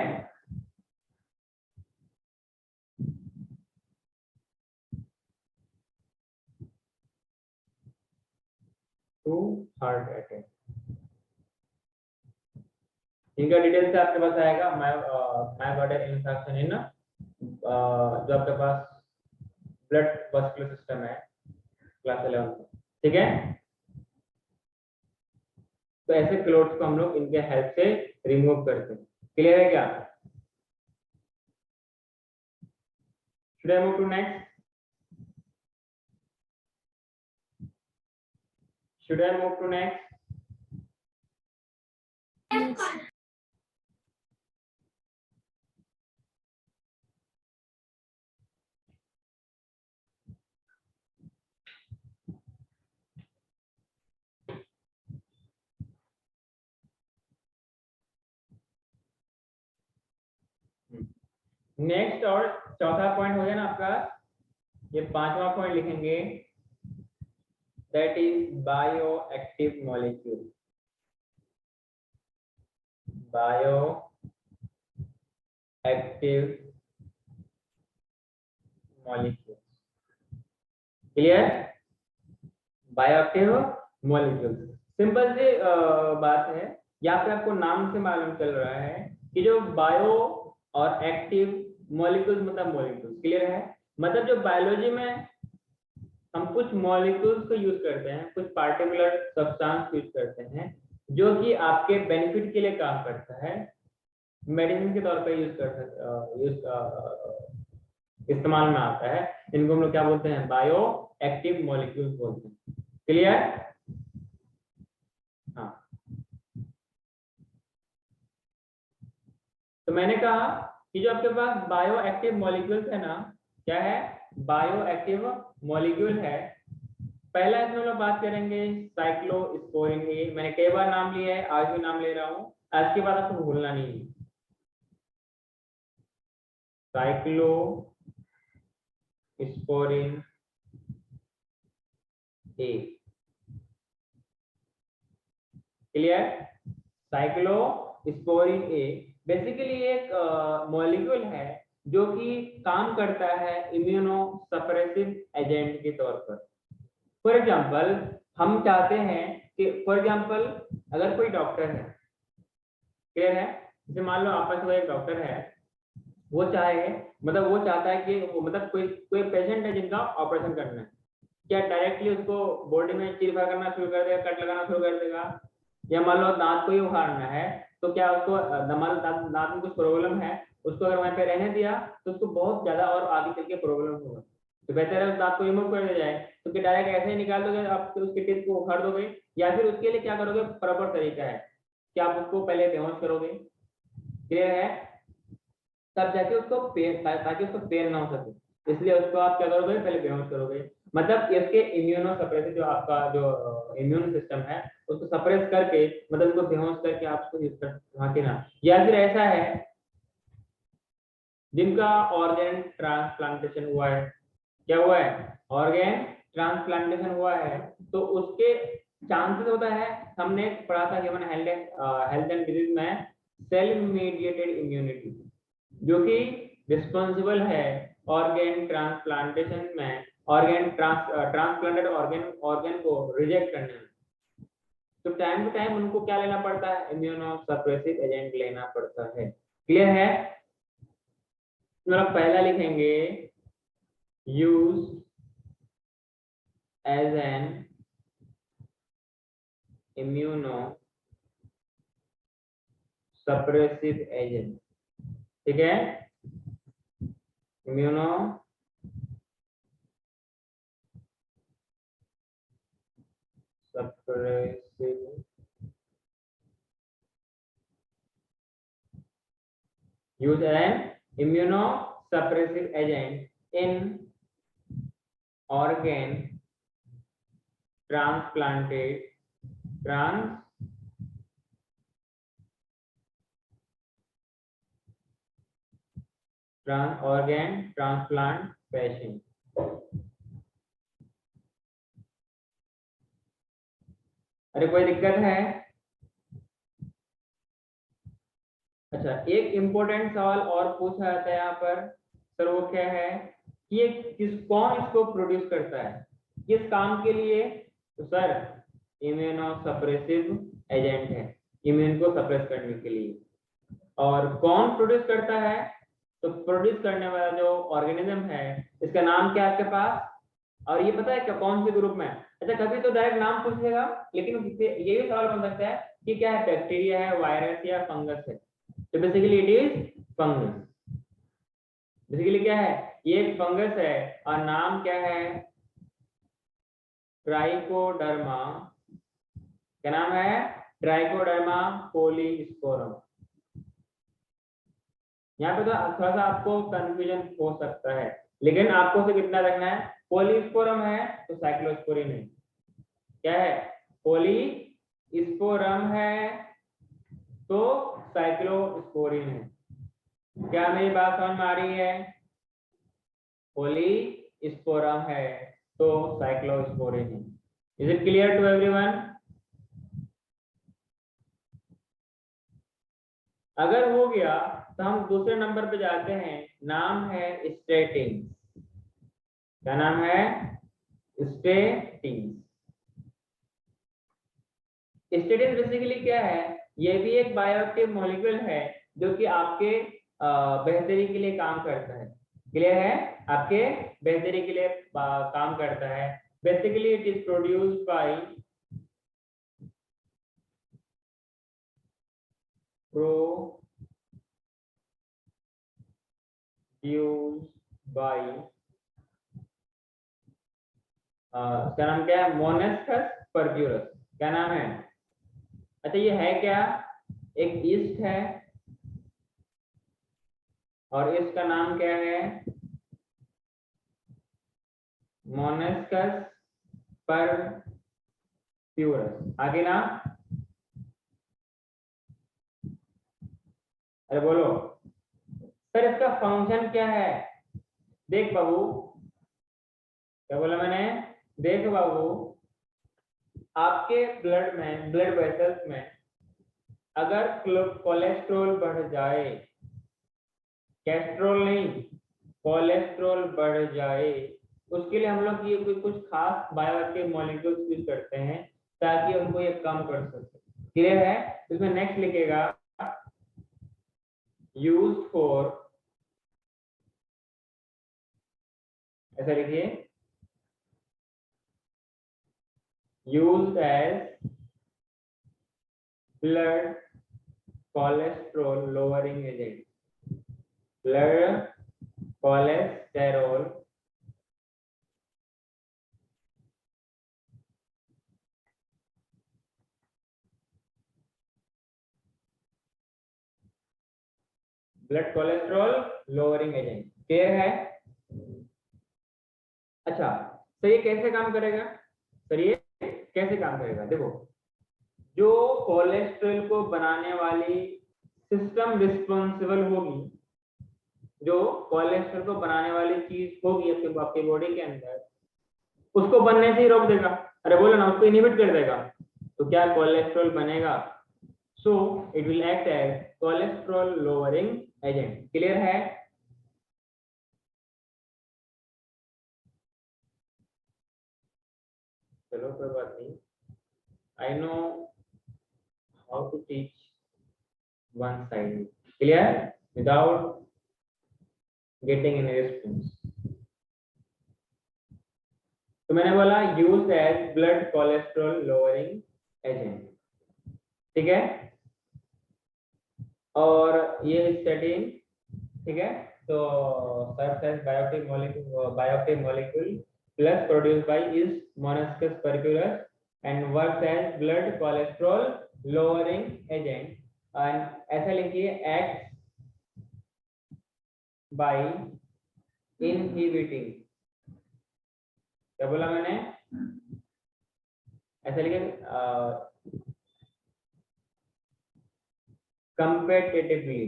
टू हार्ट अटैक, इनका डिटेल से आपके पास आएगा। मायोकार्डियल इंफाक्शन इन जो आपके पास ब्लड वस्कुलर सिस्टम है, क्लास 11 में, ठीक है? तो ऐसे क्लोट्स को हम लोग इनके हेल्प से रिमूव करते हैं। क्लियर है क्या? Should I move to next? Should I move to next? Next और चौथा पॉइंट हो गया ना आपका, ये पांचवा पॉइंट लिखेंगे, that is bio active molecule. Bio active molecule. Clear? Bioactive molecule simple सी बात है, यहाँ पे आपको नाम से मालूम चल रहा है कि जो बायो और एक्टिव मॉलिक्यूल्स मतलब मॉलिक्यूल्स। क्लियर है? मतलब जो बायोलॉजी में हम कुछ मॉलिक्यूल्स को यूज करते हैं, कुछ पार्टिकुलर सब्सटेंस यूज करते हैं जो कि आपके बेनिफिट के लिए काम करता है, मेडिसिन के तौर पर यूज कर इस्तेमाल में आता है, इनको हम लोग क्या बोलते हैं? बायो एक्टिव मॉलिक्यूल्स बोलते हैं। क्लियर? हाँ, तो मैंने कहा कि जो आपके पास बायो एक्टिव मॉलिक्यूल्स है ना, क्या है? बायो एक्टिव मॉलिक्यूल है। पहला इसमें हम लोग बात करेंगे साइक्लोस्पोरिन की। मैंने कई बार नाम लिया है, आज भी नाम ले रहा हूँ, आज के बाद आपको भूलना नहीं है। साइक्लोस्पोरिन स्पोरिन ए। क्लियर? साइक्लोस्पोरिन ए बेसिकली एक मॉलिक्यूल है जो कि काम करता है इम्यूनो सप्रेसिव एजेंट के तौर पर। फॉर एग्जांपल हम चाहते हैं कि फॉर एग्जांपल अगर कोई डॉक्टर है, क्लियर है, जैसे मान लो आपस में एक डॉक्टर है, वो चाहे मतलब वो चाहता है कि मतलब कोई पेशेंट है जिनका ऑपरेशन करना है, क्या डायरेक्टली उसको बॉडी में चीरफाड़ करना शुरू कर देगा, कट लगाना शुरू कर देगा? या मान लो दांत को ही उखाड़ना है, तो क्या उसको मान लो दांत में कुछ प्रॉब्लम है, उसको अगर वहीं पे रहने दिया तो उसको बहुत ज्यादा और आगे चल के प्रॉब्लम होगा। तो बेहतर है उस दांत को रिमूव कर दिया जाए। तो क्या डायरेक्ट ऐसे ही निकाल दोगे आप उसके टीथ को उखाड़ दोगे, या फिर उसके लिए क्या करोगे? प्रॉपर तरीका है कि आप उसको पहले बेहोश करोगे, क्लियर है, तब जाके उसको पेन, ताकि उसको पेन ना हो सके, इसलिए उसको आप क्या करोगे? पहले बेहोश करोगे। मतलब इसके इम्यूनो सप्रेसिव जो आपका जो इम्यून सिस्टम है उसको सप्रेस करके, मतलब उसको बेहोश करके आप उसको यूज कर सके ना। या फिर ऐसा है जिनका ऑर्गन ट्रांसप्लांटेशन हुआ है, क्या हुआ है? ऑर्गन ट्रांसप्लांटेशन हुआ है, तो उसके चांसेस होता है, हमने पढ़ा था ह्यूमन हेल्थ एंड डिजीज में, सेल मीडिएटेड इम्यूनिटी, जो कि रिस्पॉन्सिबल है ऑर्गन ट्रांसप्लांटेशन में, ऑर्गन ट्रांसप्लांटेड ऑर्गन को रिजेक्ट करने में। तो टाइम टू टाइम उनको क्या लेना पड़ता है? इम्यूनो सप्रेसिव एजेंट लेना पड़ता है। क्लियर है? मतलब पहला लिखेंगे use as an immunosuppressive agent, ठीक है, immunosuppressive use an immunosuppressive agent in organ transplanted organ transplant patient। अरे कोई दिक्कत है? अच्छा, एक इंपॉर्टेंट सवाल और पूछा जाता है यहाँ पर, सर वो क्या है कि ये कौन इसको प्रोड्यूस करता है, किस काम के लिए? तो सर इम्यूनो सप्रेसिव एजेंट है, इम्यून को सप्रेस करने के लिए। और कौन प्रोड्यूस करता है? तो प्रोड्यूस करने वाला जो ऑर्गेनिज्म है, इसका नाम क्या है आपके पास? और ये पता है क्या कौन से ग्रुप में? अच्छा, कभी तो डायरेक्ट नाम पूछ लेगा, लेकिन ये भी सवाल बन सकता है कि क्या है, बैक्टीरिया है, वायरस या फंगस है? तो basically it is fungus. Basically क्या है? ये एक फंगस है और नाम क्या है? ट्राइकोडर्मा। क्या नाम है? Trichoderma polysporum. यहाँ पे तो थोड़ा सा आपको कंफ्यूजन हो सकता है, लेकिन आपको सिर्फ इतना रखना है, पॉलीस्पोरम है तो साइक्लोस्पोरिन है। क्या है? पॉलीस्पोरम है तो साइक्लोस्पोरिन है। क्या मेरी बात समझ में आ रही है? पॉलीस्पोरम है तो साइक्लोस्पोरिन है। Is it clear to everyone? अगर हो गया तो हम दूसरे नंबर पे जाते हैं, नाम है स्टेटिन। क्या नाम है? स्टेटिन। स्टेटिन बेसिकली क्या है? ये भी एक बायोएक्टिव मॉलिक्यूल है जो कि आपके बेहतरी के लिए काम करता है। क्लियर है? आपके बेहतरी के लिए काम करता है। Basically it is produced by क्या नाम क्या है? मोनेस्कस परफ्यूरस। क्या नाम है? अच्छा, ये है क्या? एक ईस्ट है और इसका नाम क्या है? मोनेस्कस परफ्यूरस। आगे ना, अरे बोलो सर इसका फंक्शन क्या है? देख बाबू, क्या बोला मैंने? देखो बाबू, आपके ब्लड में, ब्लड वेसल्स में अगर कोलेस्ट्रॉल बढ़ जाए, कैस्ट्रोल नहीं, कोलेस्ट्रॉल बढ़ जाए, उसके लिए हम लोग ये कुछ खास बायोएक्टिव मॉलिक्यूल्स यूज करते हैं ताकि उनको ये कम कर सके। क्लियर है? इसमें नेक्स्ट लिखेगा यूज्ड फॉर, ऐसा लिखिए, used as blood cholesterol lowering agent, blood cholesterol blood cholesterol lowering agent. Clear है? अच्छा, तो ये कैसे काम करेगा? सर ये कैसे काम करेगा? देखो, जो कोलेस्ट्रॉल को बनाने वाली सिस्टम रिस्पॉन्सिबल होगी, जो कोलेस्ट्रॉल को बनाने वाली चीज होगी आपके बॉडी के अंदर, उसको बनने से ही रोक देगा। अरे बोलो ना, उसको इनहिबिट कर देगा, तो क्या कोलेस्ट्रॉल बनेगा? So it will act as cholesterol lowering agent. Clear है? चलो कोई बात नहीं, I know how to teach one side. Clear? Without getting any response. तो मैंने बोला use as blood cholesterol lowering agent, ठीक है? और ये स्टडी, ठीक है, तो serves as bioactive molecule plus produced by इस Monascus purpureus and works as blood cholesterol lowering agent, and ऐसा लिखिए एक्ट बाय इनहिबिटिंग। क्या बोला मैंने? ऐसा लिखे competitively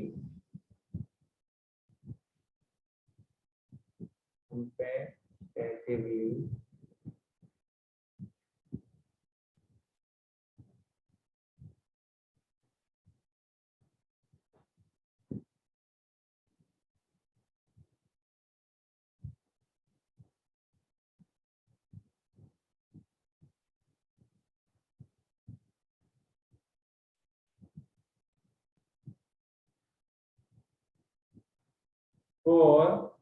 for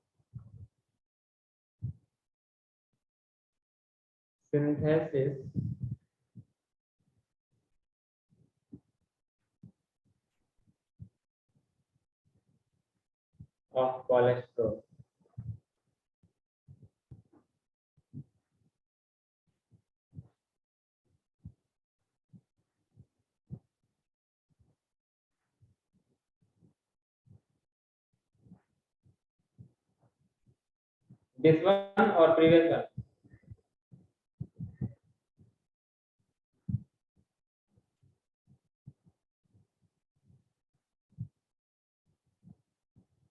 synthesis of cholesterol. This one or previous one?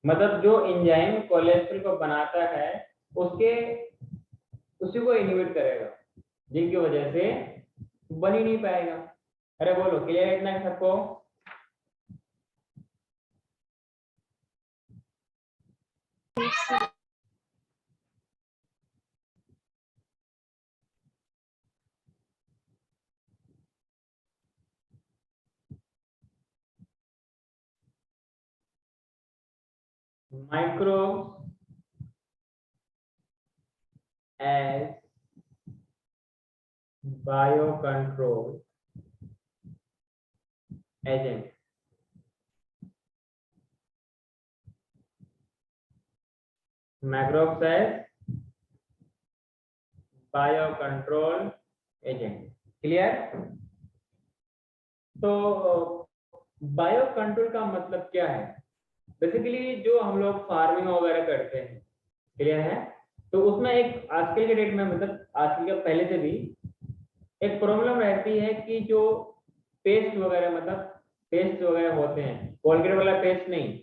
मतलब जो एंजाइम कोलेस्ट्रॉल को बनाता है उसके उसी को इनहिबिट करेगा, जिनकी वजह से बन ही नहीं पाएगा। अरे बोलो, क्लियर इतना है सबको? Microbes as biocontrol agent. Microbes as biocontrol agent. Clear? तो बायो कंट्रोल का मतलब क्या है? बेसिकली जो हम लोग फार्मिंग वगैरह करते हैं, क्लियर है, तो उसमें एक आजकल के डेट में, मतलब आजकल के पहले से भी एक प्रॉब्लम रहती है कि जो पेस्ट वगैरह, मतलब पेस्ट वगैरह होते हैं, कोलगेट वाला पेस्ट नहीं,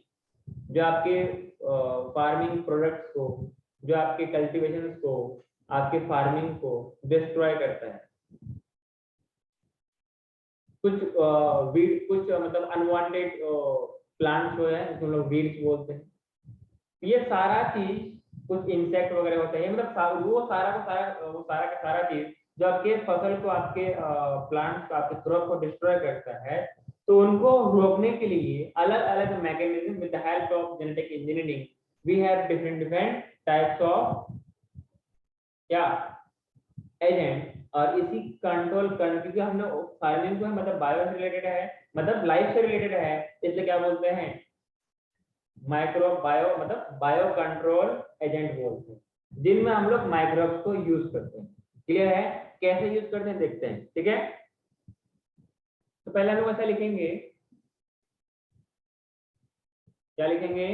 जो आपके फार्मिंग प्रोडक्ट्स को, जो आपके कल्टीवेशन को आपके फार्मिंग को डिस्ट्रॉय करता है। कुछ कुछ मतलब अनवांटेड प्लांट्स जो है जिसको लोग वीड्स बोलते हैं, ये सारा चीज, कुछ इंसेक्ट वगैरह होते हैं, मतलब वो सारा का सारा चीज जो आपके फसल को, आपके प्लांट्स को, आपके क्रॉप को डिस्ट्रॉय करता है, तो उनको रोकने के लिए अलग अलग mechanism with the help of genetic engineering we have different different types of क्या एजेंट। और इसी कंट्रोल करने, क्योंकि हमने फार्मिंग को मतलब बायो से रिलेटेड है, मतलब लाइफ से रिलेटेड है, इसलिए क्या बोलते हैं, माइक्रो बायो मतलब बायो कंट्रोल एजेंट बोलते हैं, जिनमें हम लोग माइक्रोब्स को यूज करते हैं। क्लियर है? कैसे यूज करते हैं देखते हैं, ठीक है। तो पहले हम लोग ऐसा लिखेंगे, क्या लिखेंगे,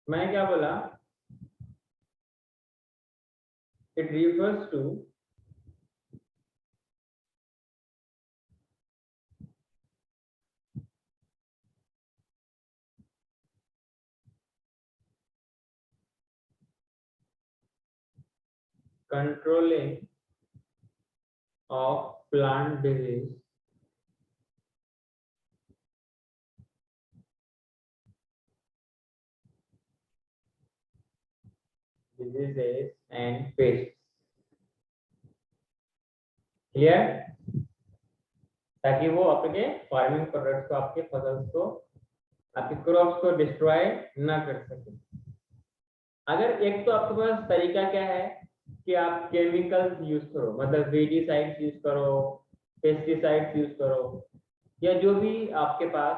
मैंने क्या बोला, it refers to controlling of plant diseases and pests। Clear? ताकि वो आपके फार्मिंग प्रोडक्ट्स को, आपके फसल को, आपके क्रॉप्स को डिस्ट्रॉय ना कर सके। अगर एक तो आपके पास तरीका क्या है कि आप केमिकल्स यूज करो, मतलब वीडीसाइड्स यूज करो, पेस्टिसाइड्स यूज करो, या जो भी आपके पास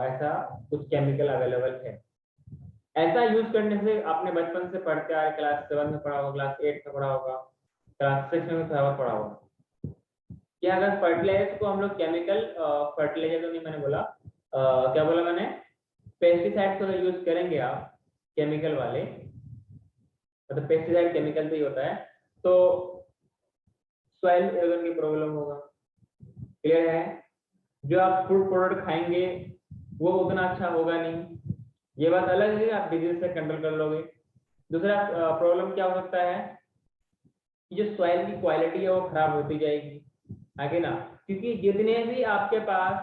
ऐसा कुछ केमिकल अवेलेबल है। ऐसा यूज करने से आपने बचपन से पढ़ते आ रहे, क्लास 7 में पढ़ा होगा, क्लास 8 में पढ़ा होगा, क्लास 6 में पढ़ा होगा कि अगर फर्टिलाइजर को हम लोग केमिकल फर्टिलाइजर तो नहीं मैंने बोला, क्या बोला मैंने, पेस्टिसाइड्स को यूज करेंगे आप केमिकल वाले, मतलब पेस्टिसाइड केमिकल से ही होता है, तो सॉइल एरोजन की प्रॉब्लम होगा। क्लियर है? जो आप फूड प्रोडक्ट खाएंगे वो उतना अच्छा होगा नहीं, ये बात अलग है, आप डिजीज से कंट्रोल कर लोगे। दूसरा प्रॉब्लम क्या हो सकता है कि जो सॉइल की क्वालिटी है वो खराब होती जाएगी आगे ना, क्योंकि जितने भी आपके पास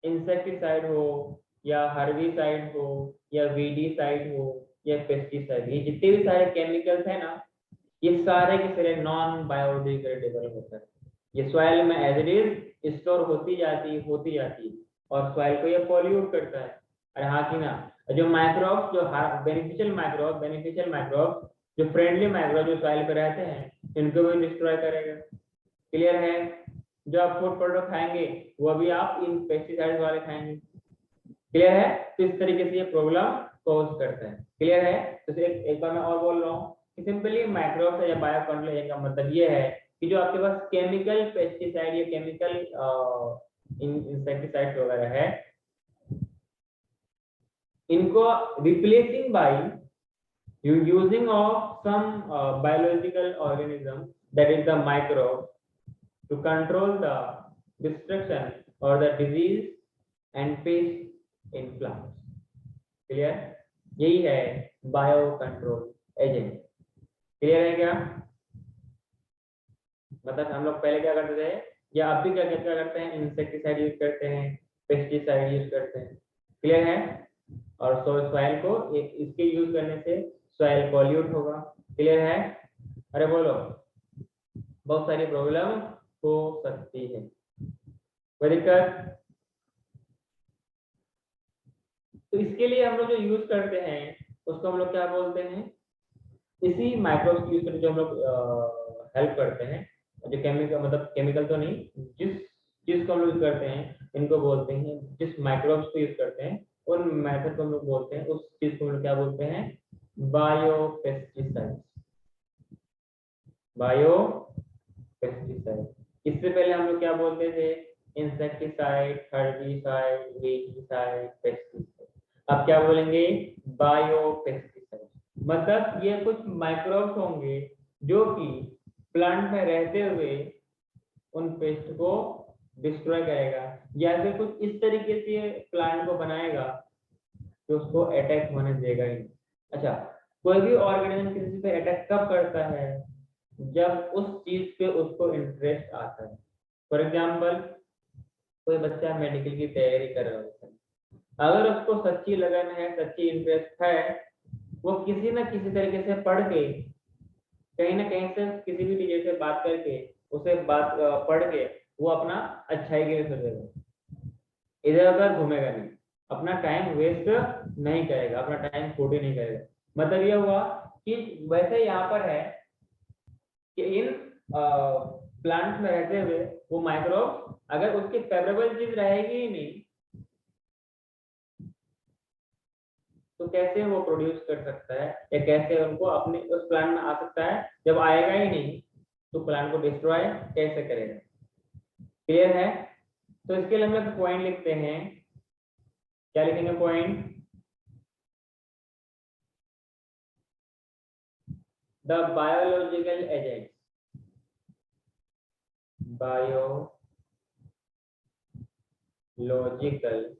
इंसेक्टिसाइड हो, या हर्बिसाइड हो, या वीडीसाइड हो, या पेस्टिसाइड, ये जितने भी सारे केमिकल्स है ना, ये सारे के सारे नॉन बायोडिग्रेडेबल होता है। ये सॉइल में एज इट इज स्टोर होती जाती और सॉइल को ये पॉल्यूट करता है। अरे हाँ कि ना, जो माइक्रोब्स, जो बेनिफिशियल माइक्रोब, जो फ्रेंडली माइक्रोब जो सॉइल पे रहते हैं, इनको भी डिस्ट्रॉय करेगा। क्लियर है? जो आप फूड प्रोडक्ट खाएंगे वो भी आप इन पेस्टिसाइड वाले खाएंगे। क्लियर है? तो इस तरीके से ये प्रॉब्लम कॉज करता है। क्लियर है? तो एक बार मैं और बोल रहा हूँ कि सिंपली माइक्रोब्स या बायो कंट्रोल का मतलब ये है कि जो आपके पास केमिकल पेस्टिसाइड या केमिकल इंसेक्टिसाइड वगैरह है, इनको replacing by using of some biological organism, that is the microbe, to control the destruction or the disease and pest in plants। Clear? यही है बायो कंट्रोल एजेंट। क्लियर है क्या? मतलब हम लोग पहले क्या करते थे, या अब भी क्या क्या करते हैं, इंसेक्टिसाइड यूज करते हैं, पेस्टिसाइड यूज करते हैं। क्लियर है? और सॉइल को इसके यूज करने से सॉइल पॉल्यूट होगा। क्लियर है? अरे बोलो, बहुत सारी प्रॉब्लम हो सकती है। कोई दिक्कत? तो इसके लिए हम लोग जो यूज करते हैं उसको हम लोग क्या बोलते हैं, इसी माइक्रोब्स यूज करके जो हम लोग हेल्प करते हैं, जो केमिकल मतलब केमिकल तो नहीं, जिस चीज को हम लोग यूज करते हैं इनको बोलते हैं, जिस माइक्रोब्स को यूज करते हैं उन मेथड को हम लोग बोलते हैं, उस चीज को हम लोग क्या बोलते हैं, बायोपेस्टिसाइड। बायोपेस्टिसाइड। इससे पहले हम लोग क्या बोलते थे, इंसेक्टिसाइड, हर्बिसाइड, वीडिसाइड, पेस्टिसाइड। अब क्या बोलेंगे, बायोपेस्टिसाइड। मतलब ये कुछ माइक्रोब्स होंगे जो कि प्लांट में रहते हुए उन पेस्ट को डिस्ट्रॉय करेगा, या फिर कुछ इस तरीके से प्लांट को बनाएगा कि उसको अटैक होने देगा ही नहीं। अच्छा, कोई भी ऑर्गेनिज्म किसी पे अटैक कब करता है, जब उस चीज पे उसको इंटरेस्ट आता है। फॉर एग्जाम्पल, कोई बच्चा मेडिकल की तैयारी कर रहा होता है, अगर उसको सच्ची लगन है, सच्ची इंटरेस्ट है, वो किसी न किसी तरीके से पढ़ के, कहीं ना कहीं से किसी भी टीचर से बात करके, उसे बात पढ़ के वो अपना अच्छाई के लिए सोचेगा, इधर उधर घूमेगा नहीं, अपना टाइम वेस्ट नहीं करेगा, अपना टाइम खोटी नहीं करेगा। मतलब ये हुआ कि वैसे यहाँ पर है कि इन प्लांट्स में रहते हुए वो माइक्रोब अगर उसकी फेवरेबल चीज रहेगी ही नहीं, तो कैसे वो प्रोड्यूस कर सकता है, या कैसे उनको अपने उस प्लांट में आ सकता है, जब आएगा ही नहीं तो प्लांट को डिस्ट्रॉय कैसे करेगा। क्लियर है? तो इसके लिए हम लोग पॉइंट लिखते हैं, क्या लिखेंगे point, the biological agent, biological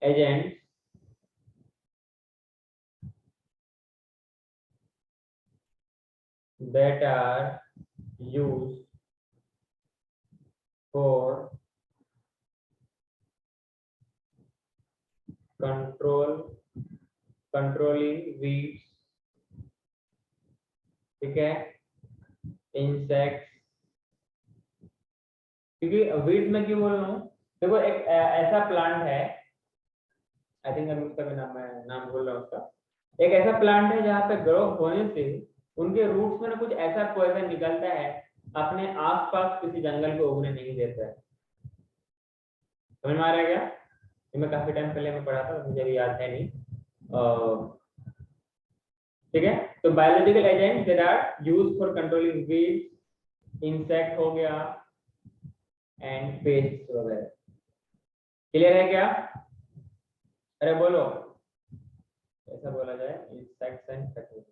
agent that are used for controlling weeds, ठीक है, इंसेक्ट्स। क्योंकि वीड्स में क्यों बोल रहा हूँ, देखो एक ऐसा प्लांट है, आई थिंक अभी उसका भी नाम मैं नाम भूल रहा हूँ उसका, एक ऐसा प्लांट है जहाँ पे ग्रो होने से उनके रूट्स में ना कुछ ऐसा पॉइजन निकलता है, अपने आसपास किसी जंगल को उगने नहीं देता है। समझ में आ रहा है क्या? ये मैं काफी टाइम पहले मैं पढ़ा था, मुझे भी याद है नहीं। ठीक है, तो biological agent that are used for controlling weeds, insect हो गया, एंड पेस्ट वगैरह। क्लियर है क्या? अरे बोलो, ऐसा बोला जाए, इंसेक्ट्स एंड पेस्ट।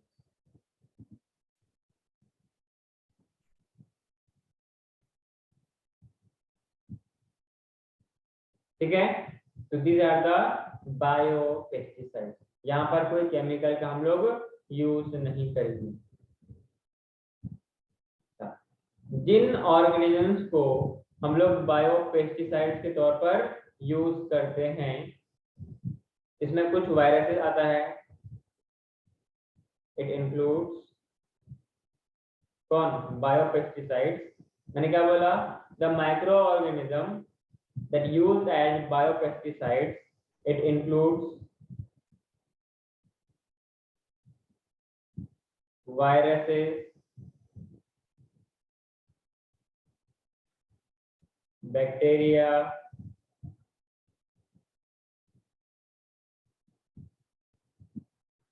ठीक है, तो दीज आर द बायोपेस्टिसाइड। यहाँ पर कोई केमिकल का हम लोग यूज नहीं करेंगे। जिन ऑर्गेनिजम्स को हम लोग बायोपेस्टिसाइड्स के तौर पर यूज करते हैं, इसमें कुछ वायरसेस आता है, इट इंक्लूड्स कौन, बायोपेस्टिसाइड्स। मैंने क्या बोला, the micro organism that used as biopesticides, it includes viruses, bacteria,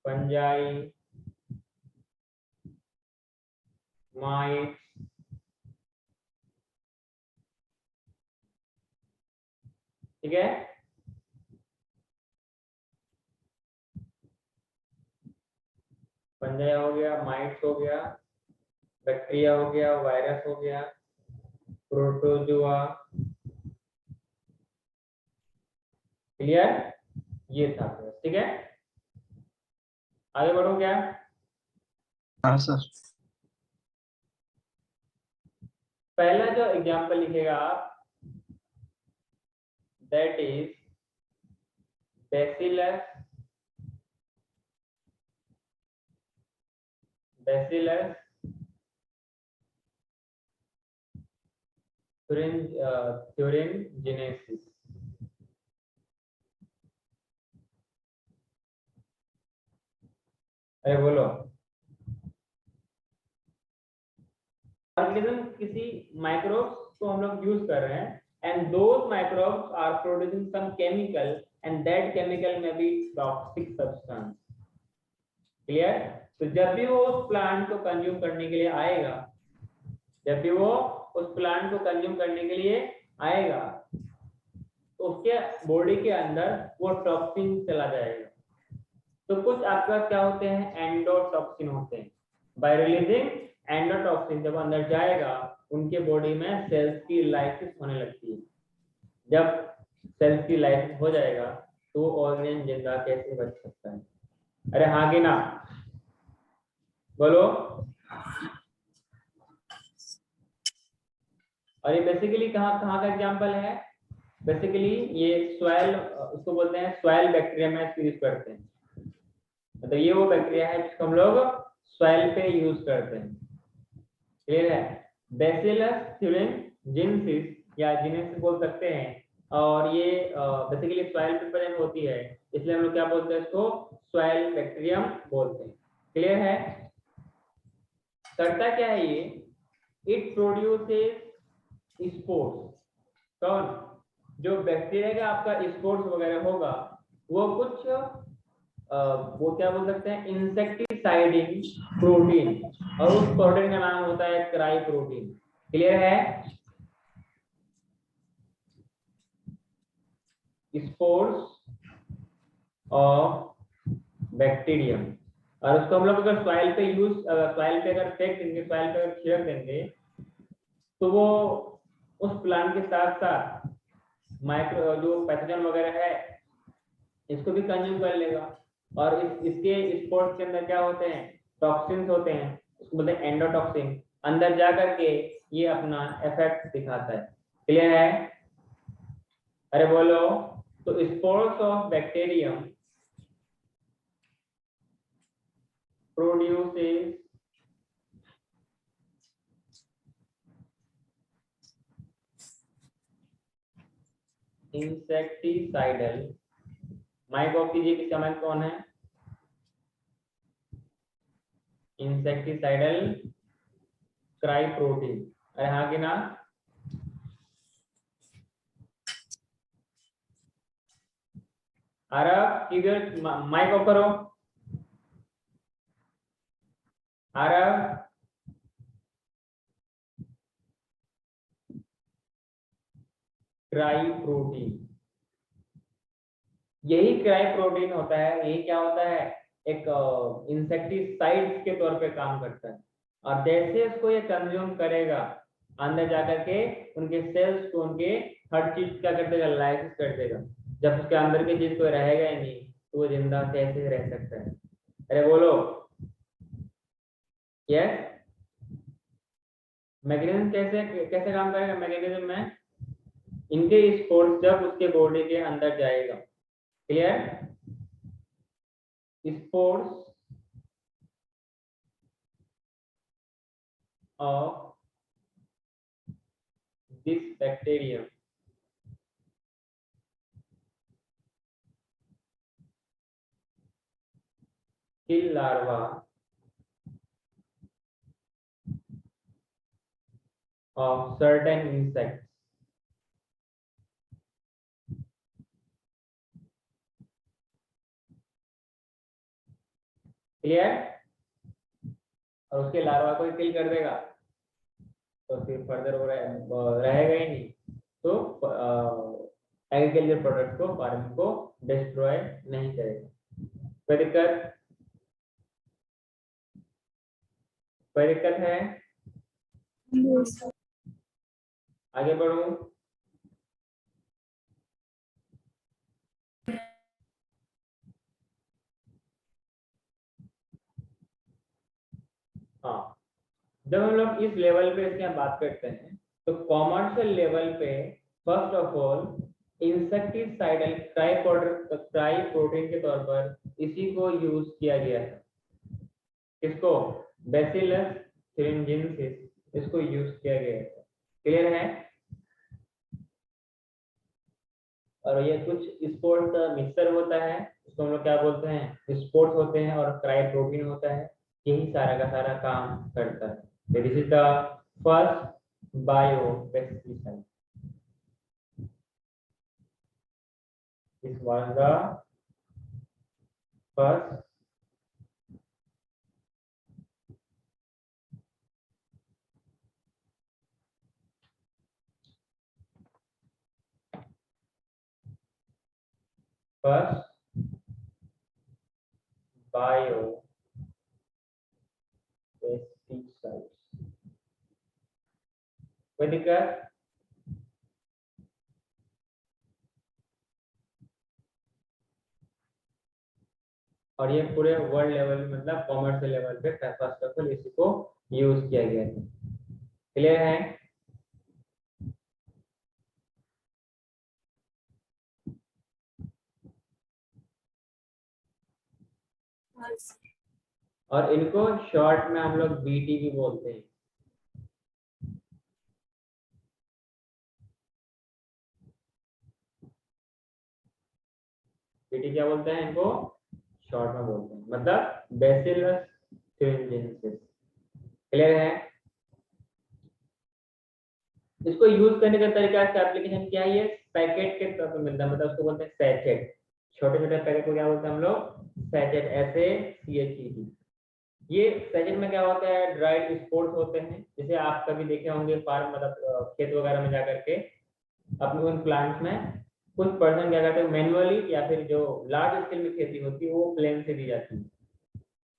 fungi, mites, ठीक है। फंजाई हो गया, माइट्स हो गया, बैक्टीरिया हो गया, वायरस हो गया, प्रोटोजुआ। क्लियर? ये था, ठीक है। आगे बढ़ो क्या,
हाँ सर।
पहला जो एग्जांपल लिखेगा आप, that is bacillus, bacillus thuringiensis। अरे बोलो। ऑर्गेनिज्म किसी माइक्रोब्स को हम लोग यूज कर रहे हैं and those microbes are producing some chemical and that chemical में बी टॉक्सिक सब्सटेंस। क्लियर? तो जब भी वो उस प्लांट को कंज्यूम करने के लिए आएगा, जब भी वो उस प्लांट को कंज्यूम करने के लिए आएगा तो उसके बॉडी के अंदर वो टॉक्सिन चला जाएगा। तो कुछ आपके पास क्या होते हैं, एंडोटॉक्सिन होते हैं। बाय रिलीजिंग एंडोटॉक्सिन जब अंदर जाएगा उनके बॉडी में सेल्स की लाइसिस होने लगती है। जब सेल्स की लाइसिस हो जाएगा तो ऑर्गेनिज्म जिंदा कैसे बच सकता है? अरे हाँ कि ना, बोलो। और ये बेसिकली कहाँ कहाँ का एग्जांपल है? बेसिकली ये सॉइल, उसको बोलते हैं सॉइल बैक्टीरिया में यूज करते हैं। मतलब ये वो बैक्टीरिया है जिसको हम लोग सॉइल पे यूज करते हैं। क्लियर है? बैसिलस thuringiensis या जिनेसिस बोल सकते हैं। और ये बेसिकली सॉइल पे प्रेजेंट होती है, इसलिए हम लोग क्या बोलते हैं, इसको सॉइल बैक्टीरियम बोलते हैं। क्लियर है? करता क्या है ये? It produces spores. कौन? जो बैक्टीरिया का आपका स्पोर्स वगैरह होगा वो कुछ वो क्या बोल सकते हैं, इंसेक्टिसाइडिंग प्रोटीन, और उस प्रोटीन का नाम होता है क्राई प्रोटीन। क्लियर है? स्पोर्स ऑफ बैक्टीरियम, और उसको हम लोग अगर सॉइल पे यूज, सॉइल पे अगर फेंक देंगे, सॉइल पे अगर छिड़क देंगे तो वो उस प्लांट के साथ साथ माइक्रो जो पैथोजन वगैरह है इसको भी कंज्यूम कर लेगा। और इसके स्पोर्स के अंदर क्या होते हैं, टॉक्सिन्स होते हैं, उसको बोलते हैं एंडोटॉक्सिन। अंदर जा करके ये अपना इफेक्ट दिखाता है। क्लियर है? अरे बोलो। तो spores of bacterium produces insecticidal, mic ऑफ कीजिए, किसका माइक कौन है? Insecticidal cry protein. अरे हाँ कि ना? आरव किधर, माइक ऑफ करो। आरव, क्राई प्रोटीन, यही क्राई प्रोटीन होता है। यही क्या होता है, एक इंसेक्टिसाइड्स के तौर पे काम करता है। और जैसे इसको ये कंज्यूम करेगा अंदर जाकर के उनके सेल्स को, उनके हर चीज क्या कर देगा, लाइसिस कर देगा। जब उसके अंदर की चीज कोई रहेगा ही नहीं तो वो जिंदा कैसे रह सकता है? अरे बोलो। यस। मैकेनिज्म कैसे कैसे काम करेगा? मैकेनिज्म में इनके स्पोर्स जब उसके बॉडी के अंदर जाएगा, clear, spores of this bacterium kill larva of certain insects. Clear? और उसके लार्वा को किल कर देगा तो फिर फर्दर वो रहेगा ही नहीं, तो एग्रीकल्चर प्रोडक्ट को, फार्मिंग को डिस्ट्रॉय नहीं करेगा। कोई दिक्कत? कोई दिक्कत है? आगे बढ़ूं? हाँ, जब हम लोग इस लेवल पे इसकी बात करते हैं तो कॉमर्शियल लेवल पे first of all insecticidal try protein के तौर पर इसी को यूज किया गया है। किसको? बैसिलस thuringiensis, इसको यूज किया गया है। क्लियर है? और ये कुछ स्पोर्ट्स मिक्सचर होता है, उसको हम लोग क्या बोलते हैं, स्पोर्ट्स होते हैं, और क्राई प्रोटीन होता है। यही सारा का सारा काम करता है। This is the first bio pesticide. This was the first bio pesticide. कोई दिक्कत? और ये पूरे वर्ल्ड लेवल मतलब कॉमर्शियल लेवल पे फर्स्ट ऑफ ऑल इसी को यूज किया गया था। क्लियर है? और इनको शॉर्ट में हम लोग बीटी भी बोलते हैं। बीटी क्या बोलते हैं इनको? शॉर्ट में बोलते हैं, मतलब बैसिलस thuringiensis। क्लियर है? इसको यूज करने का तरीका, इसका एप्लीकेशन क्या है? ये पैकेट के तौर पर मिलता है, मतलब उसको बोलते हैं सैचेट। छोटे छोटे पैकेट को क्या बोलते हैं हम लोग? सैचेट। SACHET। ये सैचेट में क्या होता है? ड्राइड स्पोर्ट्स होते हैं, जैसे आप कभी देखे होंगे फार्म मतलब खेत वगैरह में जाकर के अपने उन प्लांट्स में कुछ पर्सन क्या करते हैं मैनुअली, या फिर जो लार्ज स्केल में खेती होती है वो प्लेन से दी जाती है,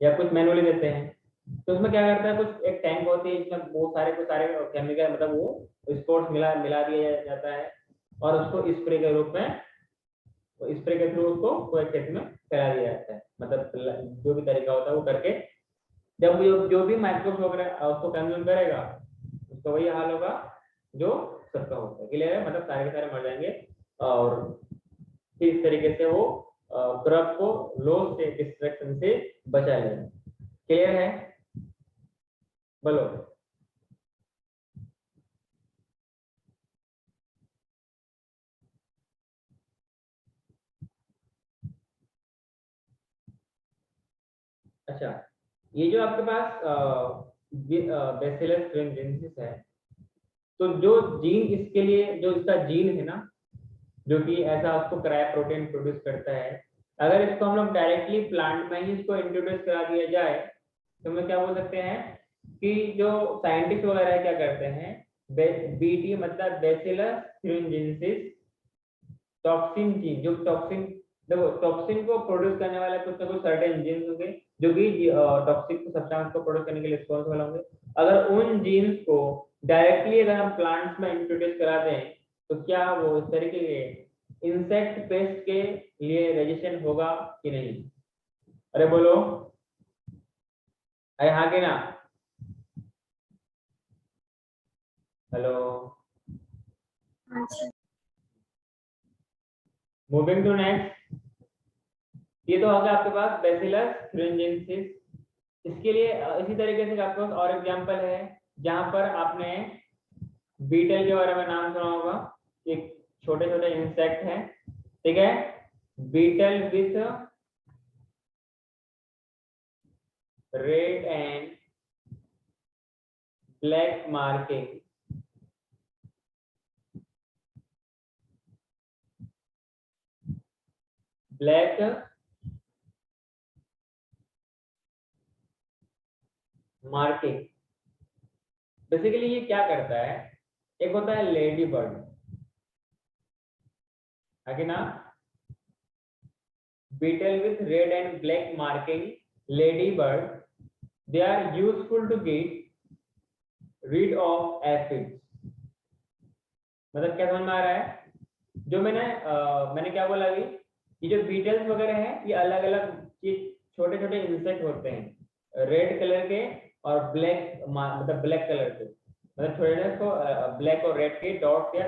या कुछ मैनुअली देते हैं। तो उसमें क्या करता है, कुछ एक टैंक होती है इसमें बहुत सारे केमिकल मतलब वो स्पोर्ट्स मिला मिला दिया जाता है, और उसको स्प्रे के रूप में, स्प्रे के थ्रू उसको पूरे खेत में फैला दिया जाता है। मतलब जो भी तरीका होता है वो करके, जब जो भी माइक्रोब्स वगैरह उसको कंज्यूम करेगा उसका वही हाल होगा जो सबका होता है। क्लियर है? मतलब सारे के सारे मर जाएंगे, और इस तरीके से वो क्रॉप को लॉस से डिस्ट्रक्शन से बचा लेगा। क्लियर है? बोलो। अच्छा, ये जो आपके पास बैसिलस thuringiensis है, तो जो जीन इसके लिए, जो इसका जीन है ना, जो कि ऐसा उसको क्राई प्रोटीन प्रोड्यूस करता है, अगर इसको हम लोग डायरेक्टली प्लांट में ही इसको इंट्रोड्यूस करा दिया जाए तो हम क्या बोल सकते हैं कि जो साइंटिस्ट वगैरह क्या करते हैं, बीटी मतलब बैसिलस thuringiensis टॉक्सिन जीन, जो टॉक्सिन, देखो टॉक्सिन को प्रोड्यूस करने वाले कुछ ना कुछ सर्टेन जीन्स होंगे जो कि टॉक्सिक सब्सटेंस को प्रोड्यूस करने के लिए रिस्पॉन्सिबल होंगे। अगर उन जीन्स को डायरेक्टली अगर हम प्लांट्स में इंट्रोड्यूस करा दें तो क्या वो इस तरीके के इंसेक्ट पेस्ट के लिए रेजिस्टेंट होगा कि नहीं? अरे बोलो, अरे हाँ कि ना? Hello, moving to next. ये तो होगा आपके पास बैसिलस thuringiensis। इसके लिए इसी तरीके से आपके पास और एग्जांपल है जहां पर आपने बीटल के बारे में नाम सुना होगा। एक छोटे छोटे इंसेक्ट है, ठीक है, beetle with red and black marking. Black marking, basically ये क्या करता है? एक होता है लेडी बर्ड, है ना, beetle with red and black marking, ladybird, they are useful to get rid of aphids। मतलब क्या समझ में आ रहा है? जो मैंने क्या बोला अभी, ये जो बीटल्स वगैरह हैं ये अलग अलग छोटे छोटे इंसेक्ट होते हैं, रेड कलर के और ब्लैक मतलब ब्लैक कलर के, मतलब छोटे को ब्लैक और रेड के डॉट्स या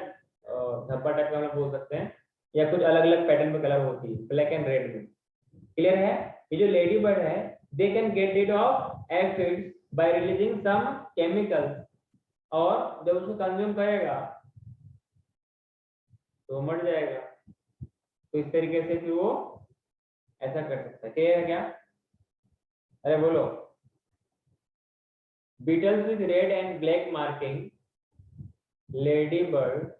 धब्बा टाइप का हम लोग बोल सकते हैं, या कुछ अलग अलग पैटर्न में कलर होती है ब्लैक एंड रेड में। क्लियर है? ये जो लेडी बर्ड है they can get rid of aphids by releasing some chemicals, और जब उसको कंज्यूम करेगा तो मर जाएगा। तो इस तरीके से फिर वो ऐसा कर सकता है। क्लियर है क्या? अरे बोलो। Beetles with red and black marking, ladybird,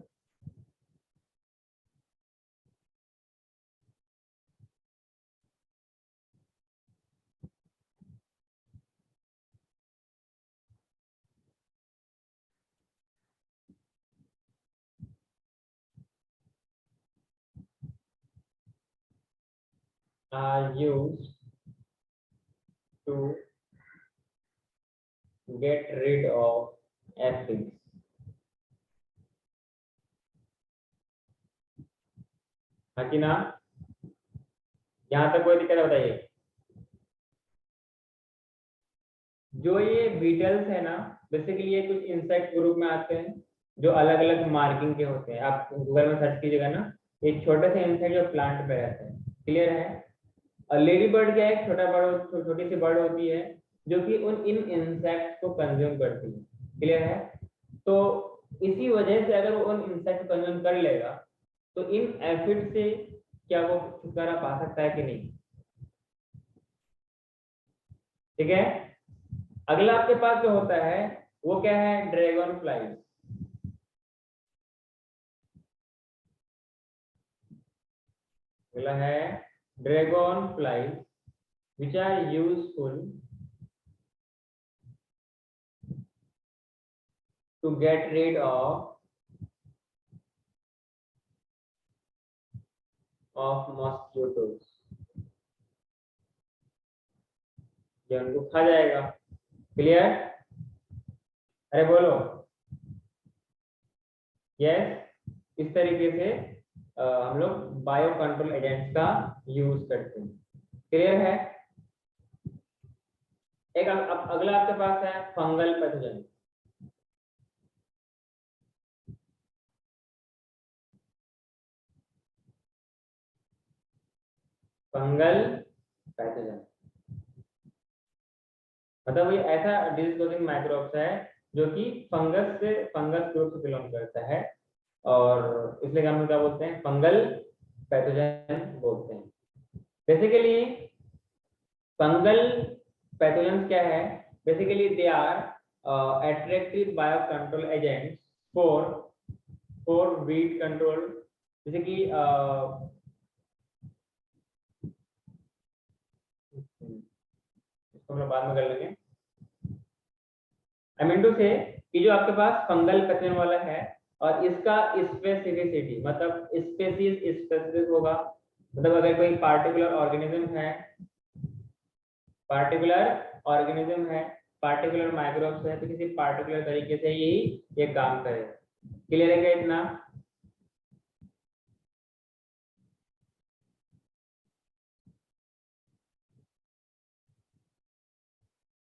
are used to get rid of aphids. हाँ कि ना? यहाँ तक कोई दिक्कत है बताइए। जो ये बीटल्स है ना, बेसिकली ये कुछ इंसेक्ट ग्रुप में आते हैं जो अलग अलग मार्किंग के होते हैं। आप गूगल में सर्च कीजिएगा ना, एक छोटे से इंसेक्ट जो प्लांट पे रहते हैं। क्लियर है? और लेडी बर्ड क्या है? छोटा बर्ड, छोटी सी बर्ड होती है जो कि इन इंसेक्ट को कंज्यूम करती है। क्लियर है? तो इसी वजह से अगर वो उन इंसेक्ट को कंज्यूम कर लेगा तो इन एफिड से क्या वो छुटकारा पा सकता है कि नहीं? ठीक है। अगला आपके पास जो होता है वो क्या है? Dragon flies. अगला है dragon flies which are useful to get rid of mosquitoes। ये उनको खा जाएगा। क्लियर? अरे बोलो। यस, इस तरीके से हम लोग बायो कंट्रोल एजेंट्स का यूज करते हैं। क्लियर है? एक अब अगला आपके पास है फंगल पैथोजन। फंगल पैथोजन मतलब ये ऐसा डिजीज कॉजिंग माइक्रोब्स है जो कि फंगस ग्रुप से बिलोंग करता है, और इसलिए हम लोग क्या बोलते हैं? फंगल पैथोजन बोलते हैं। बेसिकली फंगल पैथोजन क्या है? Basically they are attractive biocontrol agents for weed control. जैसे कि इसको हम लोग बाद में कर लेंगे। आई मीन टू से कि जो आपके पास फंगल पैथोजन वाला है और इसका स्पेसिफिसिटी मतलब स्पेसीज स्पेसिफिक होगा। मतलब अगर कोई पार्टिकुलर ऑर्गेनिज्म है, पार्टिकुलर माइक्रोब्स है, तो किसी पार्टिकुलर तरीके से यही ये काम करेगा। क्लियर है क्या इतना?